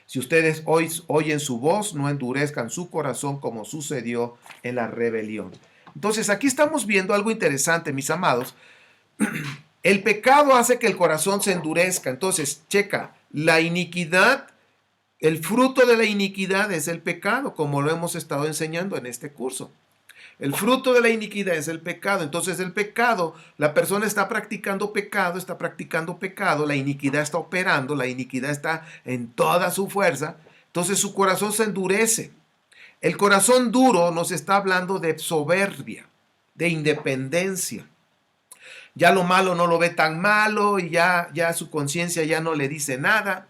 Si ustedes hoy oyen su voz, no endurezcan su corazón como sucedió en la rebelión. Entonces, aquí estamos viendo algo interesante, mis amados. El pecado hace que el corazón se endurezca. Entonces, checa, la iniquidad, el fruto de la iniquidad es el pecado, como lo hemos estado enseñando en este curso. El fruto de la iniquidad es el pecado. Entonces el pecado, la persona está practicando pecado, la iniquidad está operando, la iniquidad está en toda su fuerza. Entonces su corazón se endurece. El corazón duro nos está hablando de soberbia, de independencia. Ya lo malo no lo ve tan malo y ya su conciencia ya no le dice nada.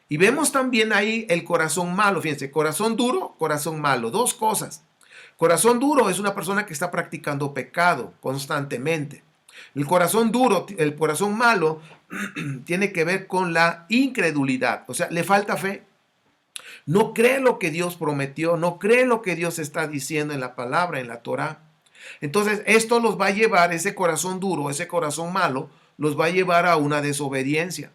Y vemos también ahí el corazón malo. Fíjense, corazón duro, corazón malo. Dos cosas. Corazón duro es una persona que está practicando pecado constantemente. El corazón duro, el corazón malo, tiene que ver con la incredulidad. O sea, le falta fe. No cree lo que Dios prometió, no cree lo que Dios está diciendo en la palabra, en la Torah. Entonces, esto los va a llevar, ese corazón duro, ese corazón malo, los va a llevar a una desobediencia.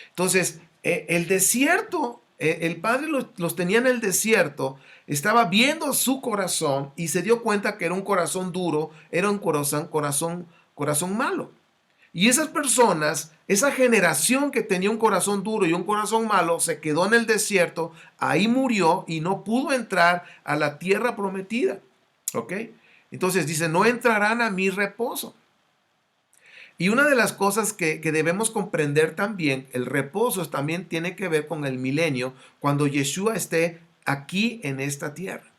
Entonces, el desierto, el Padre los tenía en el desierto, estaba viendo su corazón y se dio cuenta que era un corazón duro, era un corazón malo. Y esas personas, esa generación que tenía un corazón duro y un corazón malo, se quedó en el desierto, ahí murió y no pudo entrar a la tierra prometida. ¿Ok? Entonces dice, no entrarán a mi reposo. Y una de las cosas que debemos comprender también, el reposo también tiene que ver con el milenio, cuando Yeshua esté aquí en esta tierra.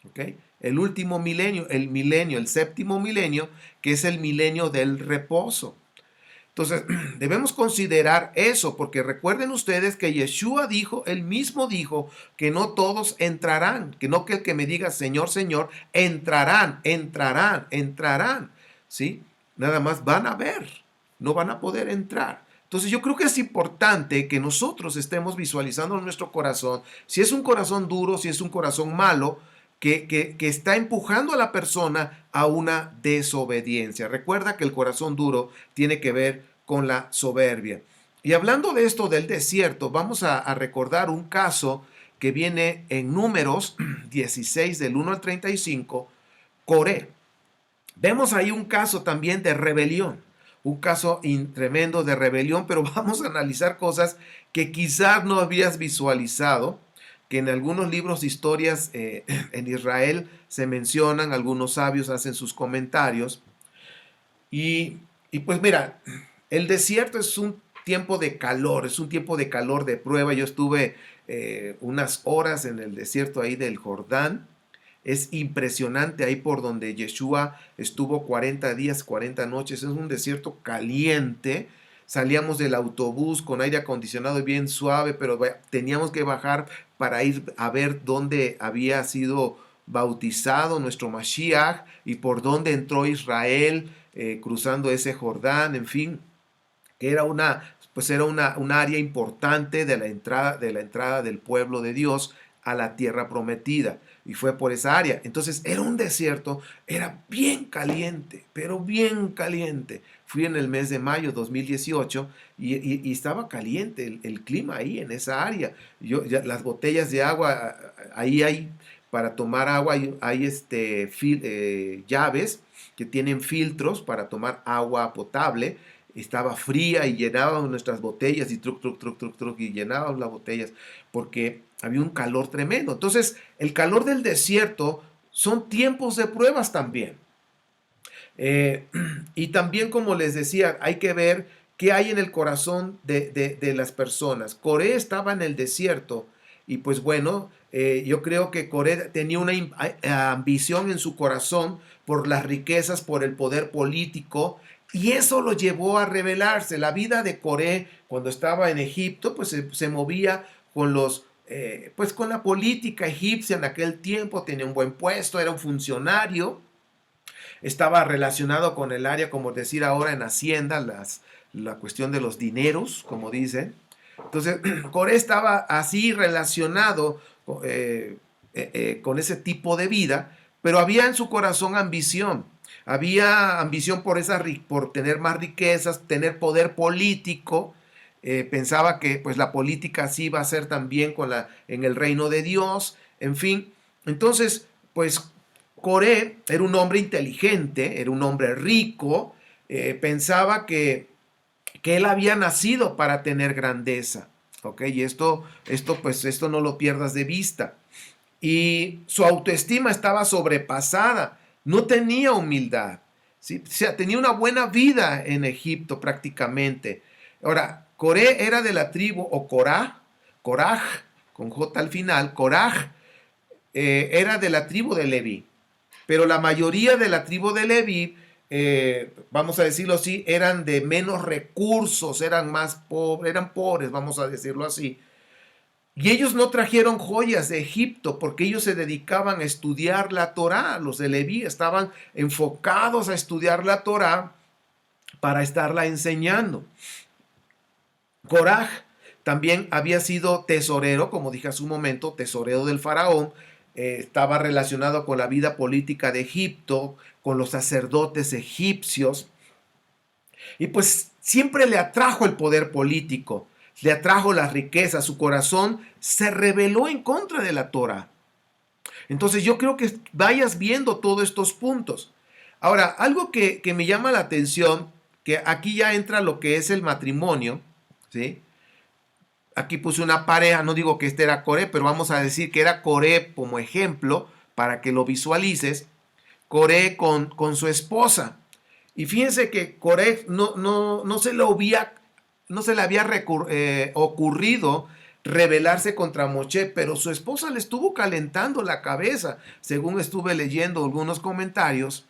¿Ok? El último milenio, el séptimo milenio, que es el milenio del reposo. Entonces, debemos considerar eso, porque recuerden ustedes que Yeshua dijo, él mismo dijo, que no todos entrarán, que no que el que me diga Señor, Señor, entrarán, ¿sí? Nada más van a ver, no van a poder entrar. Entonces yo creo que es importante que nosotros estemos visualizando en nuestro corazón, si es un corazón duro, si es un corazón malo, que está empujando a la persona a una desobediencia. Recuerda que el corazón duro tiene que ver con la soberbia. Y hablando de esto del desierto, vamos a recordar un caso que viene en Números 16 del 1 al 35, Coré. Vemos ahí un caso también de rebelión, un caso tremendo de rebelión, pero vamos a analizar cosas que quizás no habías visualizado, que en algunos libros de historias en Israel se mencionan, algunos sabios hacen sus comentarios. Y pues mira, el desierto es un tiempo de calor, es un tiempo de calor, de prueba. Yo estuve unas horas en el desierto ahí del Jordán. Es impresionante ahí por donde Yeshua estuvo 40 días, 40 noches. Es un desierto caliente. Salíamos del autobús con aire acondicionado bien suave, pero teníamos que bajar para ir a ver dónde había sido bautizado nuestro Mashiach y por dónde entró Israel cruzando ese Jordán, en fin, que era un área importante de la entrada del pueblo de Dios a la tierra prometida, y fue por esa área. Entonces era un desierto, era bien caliente, pero bien caliente. Fui en el mes de mayo 2018 y estaba caliente el clima ahí en esa área. Las botellas de agua, ahí hay, para tomar agua, hay llaves que tienen filtros para tomar agua potable. Estaba fría y llenábamos nuestras botellas y truc, y llenábamos las botellas porque había un calor tremendo. Entonces, el calor del desierto son tiempos de pruebas también. Y también, como les decía, hay que ver qué hay en el corazón de las personas. Coré estaba en el desierto y pues bueno, yo creo que Coré tenía una ambición en su corazón por las riquezas, por el poder político, y eso lo llevó a rebelarse. La vida de Coré cuando estaba en Egipto pues se movía con pues con la política egipcia en aquel tiempo. Tenía un buen puesto, era un funcionario, estaba relacionado con el área, como decir ahora en Hacienda, la cuestión de los dineros, como dicen. Entonces, Coré estaba así relacionado con ese tipo de vida, pero había en su corazón ambición. Había ambición por tener más riquezas, tener poder político. Pensaba que pues la política así iba a ser también en el reino de Dios. En fin, entonces, pues Coré era un hombre inteligente, era un hombre rico, pensaba que él había nacido para tener grandeza, ¿ok? Y esto no lo pierdas de vista. Y su autoestima estaba sobrepasada, no tenía humildad, ¿sí? O sea, tenía una buena vida en Egipto prácticamente. Ahora, Coré era de la tribu, o Coraj, con J al final, Coraj, era de la tribu de Leví. Pero la mayoría de la tribu de Leví, vamos a decirlo así, eran de menos recursos, eran más pobres, eran pobres, vamos a decirlo así. Y ellos no trajeron joyas de Egipto porque ellos se dedicaban a estudiar la Torá. Los de Leví estaban enfocados a estudiar la Torá para estarla enseñando. Coraj también había sido tesorero, como dije hace un momento, tesorero del faraón. Estaba relacionado con la vida política de Egipto, con los sacerdotes egipcios, y pues siempre le atrajo el poder político, le atrajo las riquezas, su corazón se rebeló en contra de la Torah. Entonces yo creo que vayas viendo todos estos puntos. Ahora, algo que me llama la atención, que aquí ya entra lo que es el matrimonio, ¿sí? Aquí puse una pareja, no digo que este era Coré, pero vamos a decir que era Coré como ejemplo para que lo visualices. Coré con su esposa. Y fíjense que Coré no se le había ocurrido rebelarse contra Moshe, pero su esposa le estuvo calentando la cabeza, según estuve leyendo algunos comentarios.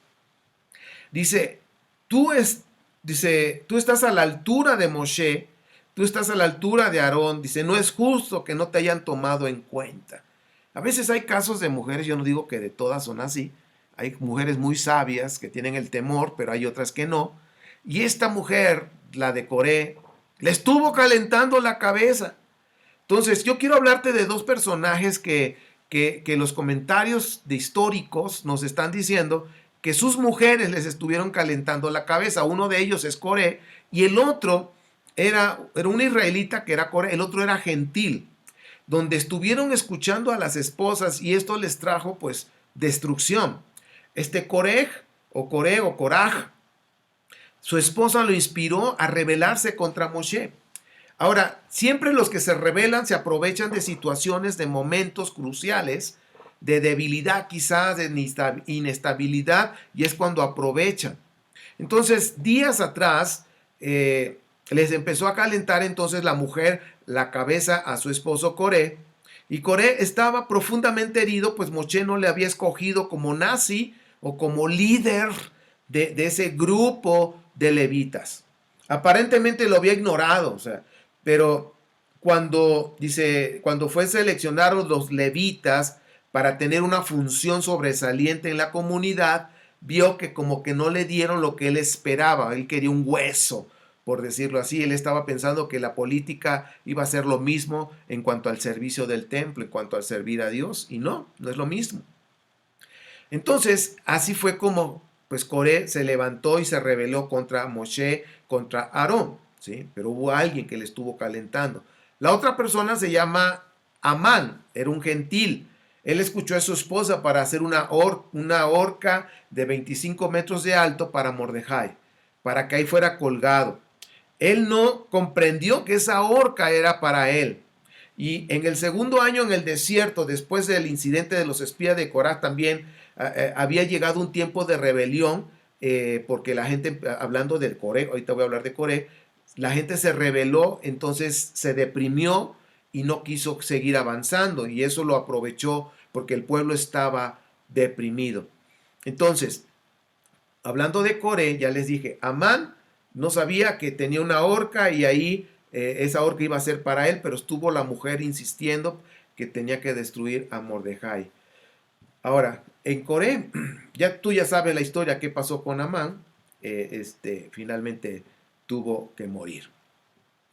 Dice, tú estás a la altura de Moshe, tú estás a la altura de Aarón. Dice, no es justo que no te hayan tomado en cuenta. A veces hay casos de mujeres, yo no digo que de todas son así, hay mujeres muy sabias que tienen el temor, pero hay otras que no. Y esta mujer, la de Coré, le estuvo calentando la cabeza. Entonces, yo quiero hablarte de dos personajes que los comentarios de históricos nos están diciendo que sus mujeres les estuvieron calentando la cabeza. Uno de ellos es Coré y el otro era un israelita que era Coré, el otro era gentil, donde estuvieron escuchando a las esposas y esto les trajo pues destrucción. Coré o Coraj, su esposa lo inspiró a rebelarse contra Moshe. Ahora, siempre los que se rebelan se aprovechan de situaciones, de momentos cruciales, de debilidad quizás, de inestabilidad, y es cuando aprovechan. Entonces, días atrás, les empezó a calentar entonces la mujer la cabeza a su esposo Coré, y Coré estaba profundamente herido, pues Moshe no le había escogido como nazi o como líder de ese grupo de levitas. Aparentemente lo había ignorado, pero cuando fue seleccionados los levitas para tener una función sobresaliente en la comunidad, vio que como que no le dieron lo que él esperaba. Él quería un hueso, por decirlo así. Él estaba pensando que la política iba a ser lo mismo en cuanto al servicio del templo, en cuanto al servir a Dios, y no es lo mismo. Entonces, así fue como pues Coré se levantó y se rebeló contra Moshe, contra Aarón, ¿sí? Pero hubo alguien que le estuvo calentando. La otra persona se llama Amán, era un gentil. Él escuchó a su esposa para hacer una horca de 25 metros de alto para Mordejai, para que ahí fuera colgado. Él no comprendió que esa horca era para él. Y en el segundo año en el desierto, después del incidente de los espías de Corá, también había llegado un tiempo de rebelión, porque la gente, hablando de Coré, ahorita voy a hablar de Coré, la gente se rebeló, entonces se deprimió y no quiso seguir avanzando, y eso lo aprovechó porque el pueblo estaba deprimido. Entonces, hablando de Coré, ya les dije, Amán no sabía que tenía una horca y ahí esa horca iba a ser para él, pero estuvo la mujer insistiendo que tenía que destruir a Mordejai. Ahora, en Coré, tú ya sabes la historia, qué pasó con Amán. Finalmente tuvo que morir.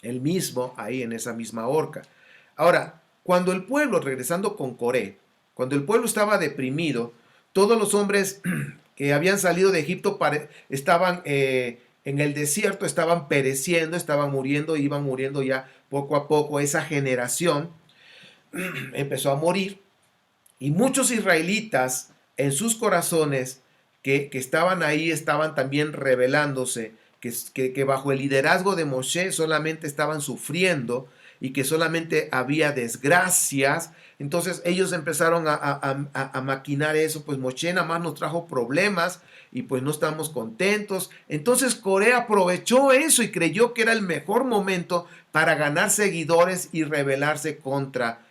Él mismo ahí en esa misma horca. Ahora, cuando el pueblo, regresando con Coré, cuando el pueblo estaba deprimido, todos los hombres que habían salido de Egipto estaban en el desierto, estaban pereciendo, estaban muriendo, iban muriendo ya poco a poco. Esa generación empezó a morir y muchos israelitas en sus corazones que estaban ahí, estaban también rebelándose, que bajo el liderazgo de Moshe solamente estaban sufriendo y que solamente había desgracias. Entonces ellos empezaron a maquinar eso, pues Moshe nada más nos trajo problemas y pues no estamos contentos. Entonces Coré aprovechó eso y creyó que era el mejor momento para ganar seguidores y rebelarse contra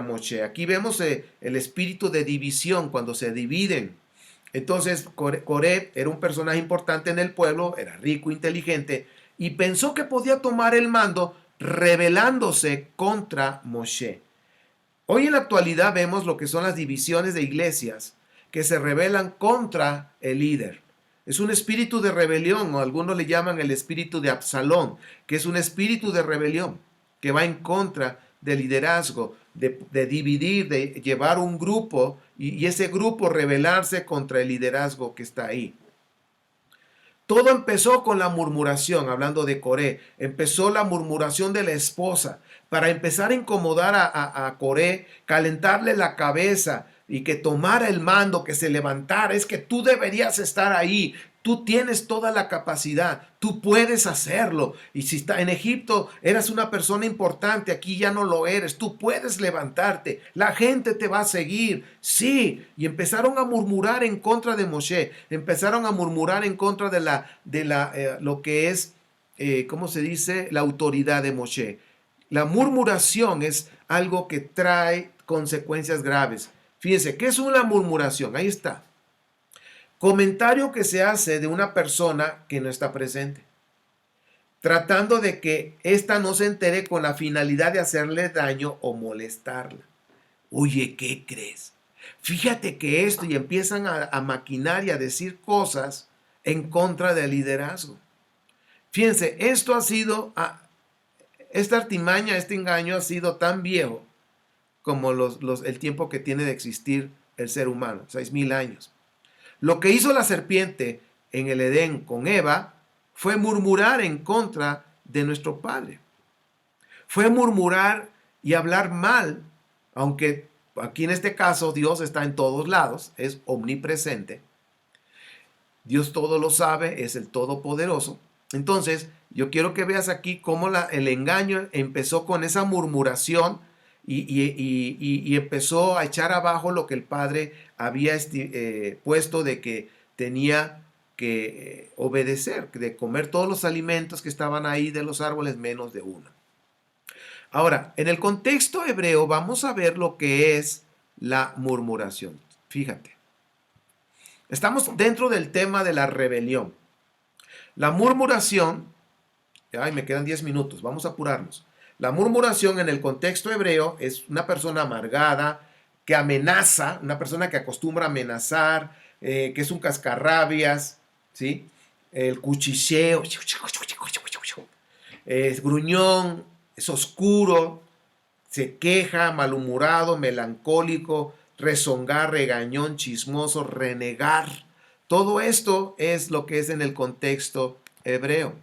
Moshe. Aquí vemos el espíritu de división cuando se dividen. Entonces Coré era un personaje importante en el pueblo, era rico, inteligente y pensó que podía tomar el mando rebelándose contra Moshe. Hoy en la actualidad vemos lo que son las divisiones de iglesias que se rebelan contra el líder. Es un espíritu de rebelión, o algunos le llaman el espíritu de Absalón, que es un espíritu de rebelión que va en contra del liderazgo, de dividir, de llevar un grupo y ese grupo rebelarse contra el liderazgo que está ahí. Todo empezó con la murmuración, hablando de Coré. Empezó la murmuración de la esposa para empezar a incomodar a Coré, calentarle la cabeza y que tomara el mando, que se levantara. Es que tú deberías estar ahí. Tú tienes toda la capacidad, tú puedes hacerlo. Y si está en Egipto, eras una persona importante, aquí ya no lo eres, tú puedes levantarte, la gente te va a seguir. Sí, y empezaron a murmurar en contra de Moshe, empezaron a murmurar en contra de lo que es, ¿cómo se dice? La autoridad de Moshe. La murmuración es algo que trae consecuencias graves. Fíjense, ¿qué es una murmuración? Ahí está. Comentario que se hace de una persona que no está presente, tratando de que ésta no se entere con la finalidad de hacerle daño o molestarla. Oye, ¿qué crees? Fíjate que esto, y empiezan a maquinar y a decir cosas en contra del liderazgo. Fíjense, esto ha sido, esta artimaña, este engaño ha sido tan viejo como el tiempo que tiene de existir el ser humano, 6,000 años. Lo que hizo la serpiente en el Edén con Eva fue murmurar en contra de nuestro Padre. Fue murmurar y hablar mal, aunque aquí en este caso Dios está en todos lados, es omnipresente. Dios todo lo sabe, es el Todopoderoso. Entonces, yo quiero que veas aquí cómo el engaño empezó con esa murmuración y empezó a echar abajo lo que el Padre había puesto de que tenía que obedecer, de comer todos los alimentos que estaban ahí de los árboles menos de uno. Ahora, en el contexto hebreo vamos a ver lo que es la murmuración. Fíjate, estamos dentro del tema de la rebelión. La murmuración, ay, me quedan 10 minutos, vamos a apurarnos. La murmuración en el contexto hebreo es una persona amargada, que amenaza, una persona que acostumbra a amenazar, que es un cascarrabias, ¿sí? El cuchicheo, es gruñón, es oscuro, se queja, malhumorado, melancólico, rezongar, regañón, chismoso, renegar. Todo esto es lo que es en el contexto hebreo.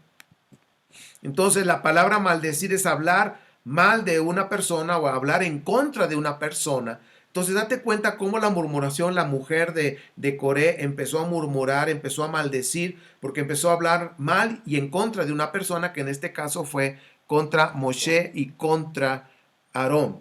Entonces la palabra maldecir es hablar mal de una persona o hablar en contra de una persona. Entonces date cuenta cómo la murmuración, la mujer de Coré empezó a murmurar, empezó a maldecir, porque empezó a hablar mal y en contra de una persona que en este caso fue contra Moshe y contra Aarón.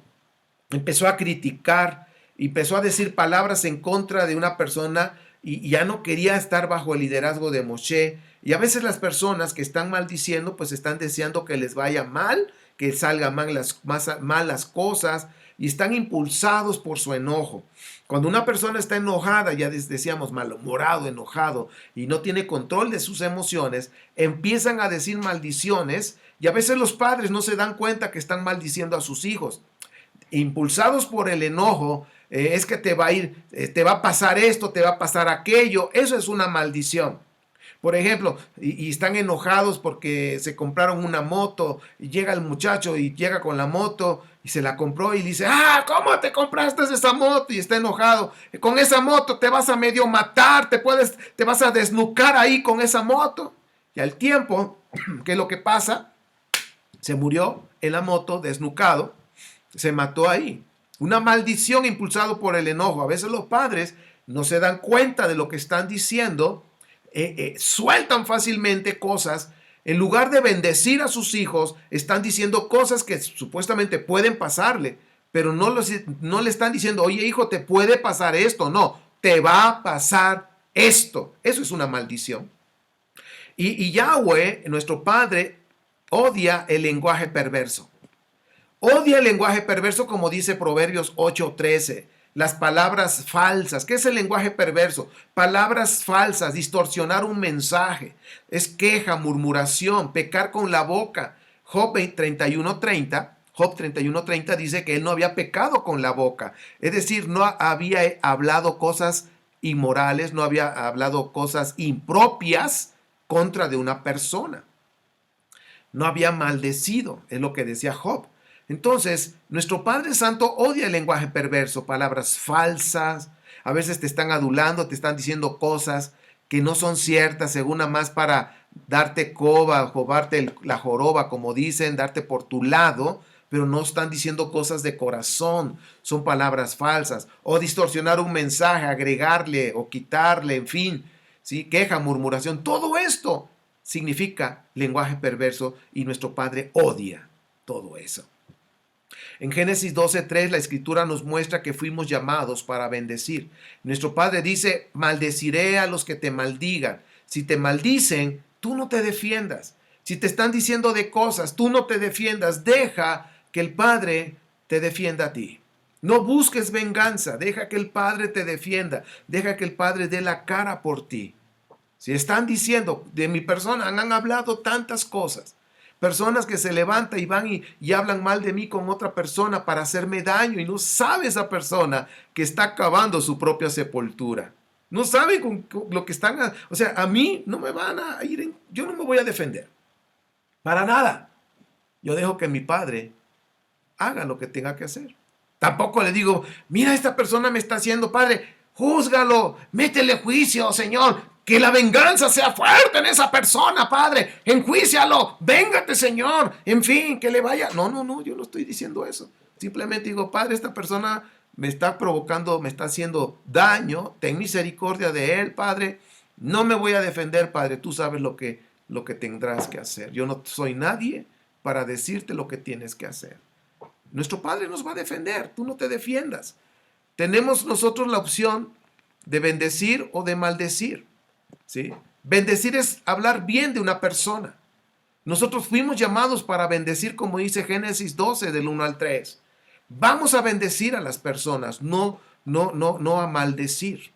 Empezó a criticar, empezó a decir palabras en contra de una persona y ya no quería estar bajo el liderazgo de Moshe. Y a veces las personas que están maldiciendo, pues están deseando que les vaya mal, que salgan mal las cosas y están impulsados por su enojo. Cuando una persona está enojada, ya decíamos malhumorado, enojado y no tiene control de sus emociones, empiezan a decir maldiciones y a veces los padres no se dan cuenta que están maldiciendo a sus hijos. Impulsados por el enojo, es que te va a ir, te va a pasar esto, te va a pasar aquello. Eso es una maldición. Por ejemplo, y están enojados porque se compraron una moto y llega el muchacho y llega con la moto y se la compró y dice, ¿cómo te compraste esa moto? Y está enojado. Con esa moto te vas a medio matar, te vas a desnucar ahí con esa moto. Y al tiempo, ¿qué es lo que pasa? Se murió en la moto desnucado, se mató ahí. Una maldición impulsado por el enojo. A veces los padres no se dan cuenta de lo que están diciendo, sueltan fácilmente cosas. En lugar de bendecir a sus hijos, están diciendo cosas que supuestamente pueden pasarle, pero no le están diciendo, oye hijo, te puede pasar esto. No, te va a pasar esto. Eso es una maldición. Y Yahweh, nuestro Padre, odia el lenguaje perverso. Odia el lenguaje perverso, como dice Proverbios 8:13. Las palabras falsas. ¿Qué es el lenguaje perverso? Palabras falsas, distorsionar un mensaje. Es queja, murmuración, pecar con la boca. Job 31:30 dice que él no había pecado con la boca. Es decir, no había hablado cosas inmorales, no había hablado cosas impropias contra de una persona. No había maldecido, es lo que decía Job. Entonces, nuestro Padre Santo odia el lenguaje perverso, palabras falsas. A veces te están adulando, te están diciendo cosas que no son ciertas, según nada más para darte coba, jobarte la joroba, como dicen, darte por tu lado, pero no están diciendo cosas de corazón, son palabras falsas. O distorsionar un mensaje, agregarle o quitarle, en fin. ¿sí? Queja, murmuración, todo esto significa lenguaje perverso y nuestro Padre odia todo eso. En Génesis 12:3 la escritura nos muestra que fuimos llamados para bendecir. Nuestro Padre dice, maldeciré a los que te maldigan. Si te maldicen, tú no te defiendas. Si te están diciendo de cosas, tú no te defiendas. Deja que el Padre te defienda a ti. No busques venganza. Deja que el Padre te defienda. Deja que el Padre dé la cara por ti. Si están diciendo de mi persona, han hablado tantas cosas. Personas que se levantan y van y hablan mal de mí con otra persona para hacerme daño y no sabe esa persona que está acabando su propia sepultura. No sabe con lo que están, o sea, a mí no me van a ir, yo no me voy a defender. Para nada. Yo dejo que mi Padre haga lo que tenga que hacer. Tampoco le digo, mira, esta persona me está haciendo, Padre, júzgalo, métele juicio, Señor. Que la venganza sea fuerte en esa persona, Padre. Enjuícialo. Véngate, Señor. En fin, que le vaya. No, yo no estoy diciendo eso. Simplemente digo, Padre, esta persona me está provocando, me está haciendo daño. Ten misericordia de él, Padre. No me voy a defender, Padre. Tú sabes lo que tendrás que hacer. Yo no soy nadie para decirte lo que tienes que hacer. Nuestro Padre nos va a defender. Tú no te defiendas. Tenemos nosotros la opción de bendecir o de maldecir. ¿Sí? Bendecir es hablar bien de una persona. Nosotros fuimos llamados para bendecir, como dice Génesis 12 del 1 al 3. Vamos a bendecir a las personas, no a maldecir.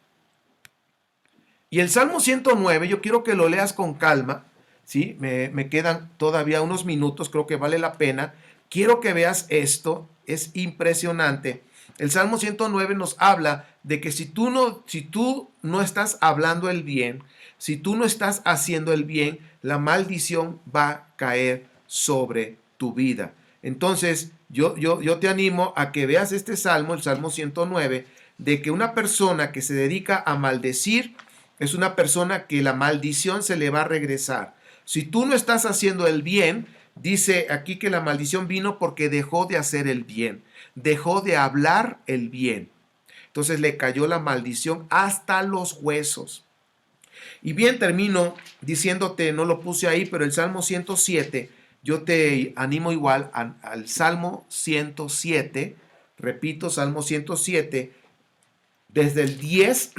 Y el Salmo 109, yo quiero que lo leas con calma, ¿sí? Me quedan todavía unos minutos, creo que vale la pena. Quiero que veas esto, es impresionante. El Salmo 109 nos habla de que si tú no estás hablando el bien, si tú no estás haciendo el bien, la maldición va a caer sobre tu vida. Entonces, yo te animo a que veas este salmo, el Salmo 109, de que una persona que se dedica a maldecir es una persona que la maldición se le va a regresar. Si tú no estás haciendo el bien, dice aquí que la maldición vino porque dejó de hacer el bien, dejó de hablar el bien. Entonces le cayó la maldición hasta los huesos. Y bien, termino diciéndote, no lo puse ahí, pero el Salmo 107, yo te animo igual al Salmo 107, repito, Salmo 107, desde el 10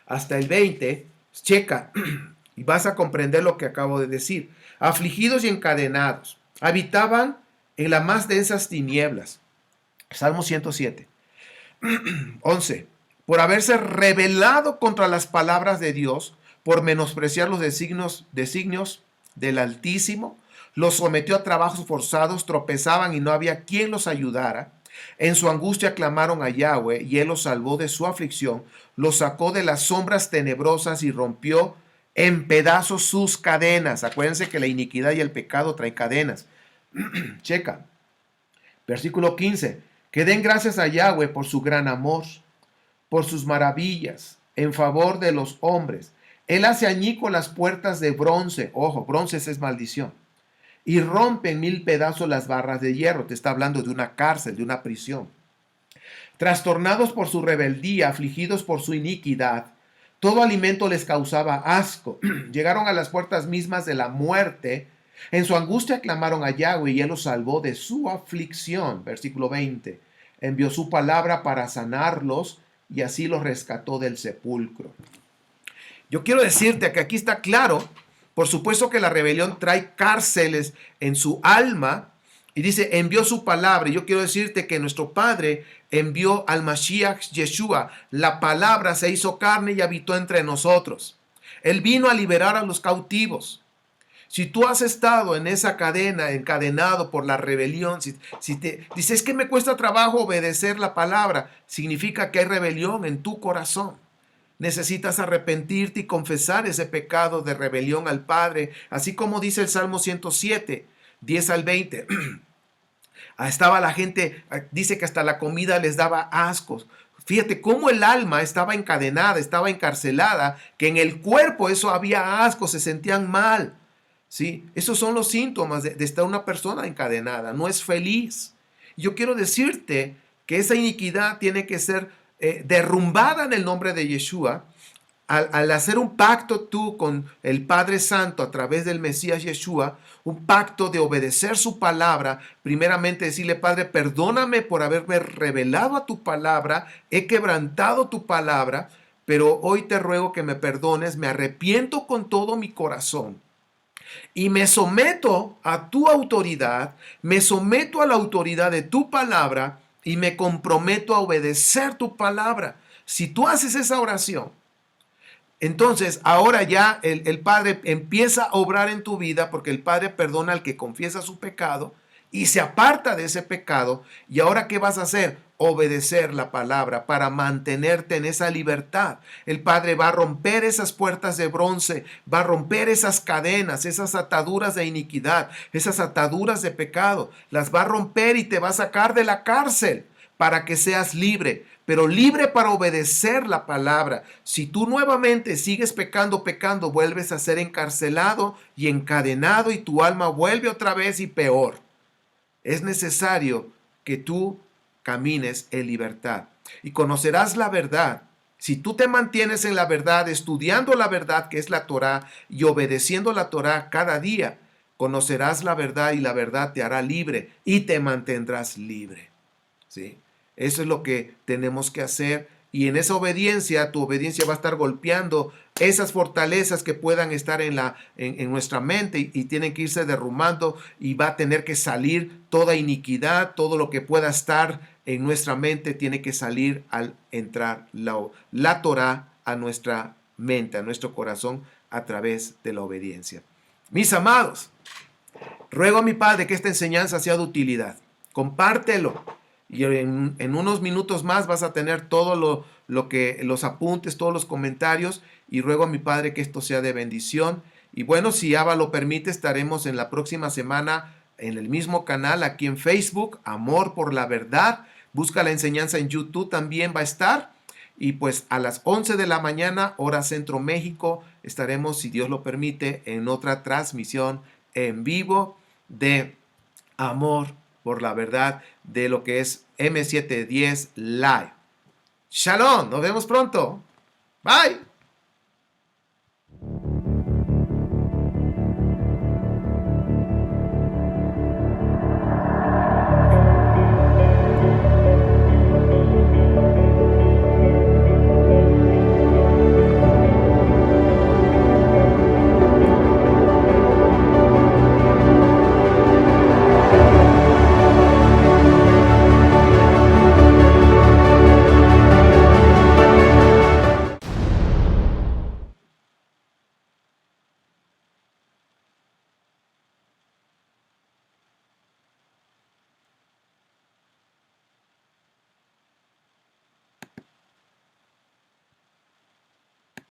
hasta el 20, checa y vas a comprender lo que acabo de decir. Afligidos y encadenados, habitaban en las más densas tinieblas. Salmo 107. 11. Por haberse rebelado contra las palabras de Dios, por menospreciar los designios del Altísimo, los sometió a trabajos forzados, tropezaban y no había quien los ayudara. En su angustia clamaron a Yahweh y él los salvó de su aflicción, los sacó de las sombras tenebrosas y rompió en pedazos sus cadenas. Acuérdense que la iniquidad y el pecado traen cadenas. Checa. Versículo 15. Que den gracias a Yahweh por su gran amor, por sus maravillas en favor de los hombres. Él hace añicos las puertas de bronce. Ojo, bronce es maldición. Y rompe en 1000 pedazos las barras de hierro. Te está hablando de una cárcel, de una prisión. Trastornados por su rebeldía, afligidos por su iniquidad, todo alimento les causaba asco. Llegaron a las puertas mismas de la muerte. En su angustia clamaron a Yahweh y él los salvó de su aflicción. Versículo 20. Envió su palabra para sanarlos y así los rescató del sepulcro. Yo quiero decirte que aquí está claro, por supuesto que la rebelión trae cárceles en su alma, y dice, envió su palabra. Y yo quiero decirte que nuestro Padre envió al Mashiach Yeshua. La palabra se hizo carne y habitó entre nosotros. Él vino a liberar a los cautivos. Si tú has estado en esa cadena, encadenado por la rebelión, si te dices, es que me cuesta trabajo obedecer la palabra, significa que hay rebelión en tu corazón. Necesitas arrepentirte y confesar ese pecado de rebelión al Padre, así como dice el Salmo 107, 10 al 20. Estaba la gente, dice que hasta la comida les daba ascos. Fíjate cómo el alma estaba encadenada, estaba encarcelada, que en el cuerpo eso había asco, se sentían mal. ¿Sí? Esos son los síntomas de estar una persona encadenada, no es feliz. Yo quiero decirte que esa iniquidad tiene que ser derrumbada en el nombre de Yeshua. al hacer un pacto tú con el Padre Santo a través del Mesías Yeshua, un pacto de obedecer su palabra, primeramente decirle, Padre, perdóname por haberme revelado a tu palabra, he quebrantado tu palabra, pero hoy te ruego que me perdones, me arrepiento con todo mi corazón y me someto a tu autoridad, me someto a la autoridad de tu palabra y me comprometo a obedecer tu palabra. Si tú haces esa oración, entonces ahora ya el Padre empieza a obrar en tu vida, porque el Padre perdona al que confiesa su pecado y se aparta de ese pecado. ¿Y ahora qué vas a hacer? Obedecer la palabra para mantenerte en esa libertad. El Padre va a romper esas puertas de bronce, va a romper esas cadenas, esas ataduras de iniquidad, esas ataduras de pecado. Las va a romper y te va a sacar de la cárcel para que seas libre, pero libre para obedecer la palabra. Si tú nuevamente sigues pecando, vuelves a ser encarcelado y encadenado y tu alma vuelve otra vez y peor. Es necesario que tú camines en libertad y conocerás la verdad. Si tú te mantienes en la verdad, estudiando la verdad que es la Torá y obedeciendo la Torá cada día, conocerás la verdad y la verdad te hará libre y te mantendrás libre. ¿Sí? Eso es lo que tenemos que hacer, y en esa obediencia, tu obediencia va a estar golpeando esas fortalezas que puedan estar en nuestra mente y tienen que irse derrumbando, y va a tener que salir toda iniquidad, todo lo que pueda estar en nuestra mente tiene que salir al entrar la Torah a nuestra mente, a nuestro corazón, a través de la obediencia. Mis amados, ruego a mi Padre que esta enseñanza sea de utilidad. Compártelo. Y en unos minutos más vas a tener todo lo que los apuntes, todos los comentarios. Y ruego a mi Padre que esto sea de bendición. Y bueno, si Abba lo permite, estaremos en la próxima semana en el mismo canal, aquí en Facebook, Amor por la Verdad. Busca la enseñanza en YouTube, también va a estar. Y pues a las 11 de la mañana, hora Centro México, estaremos, si Dios lo permite, en otra transmisión en vivo de Amor por la Verdad, de lo que es M710 Live. Shalom, nos vemos pronto. Bye.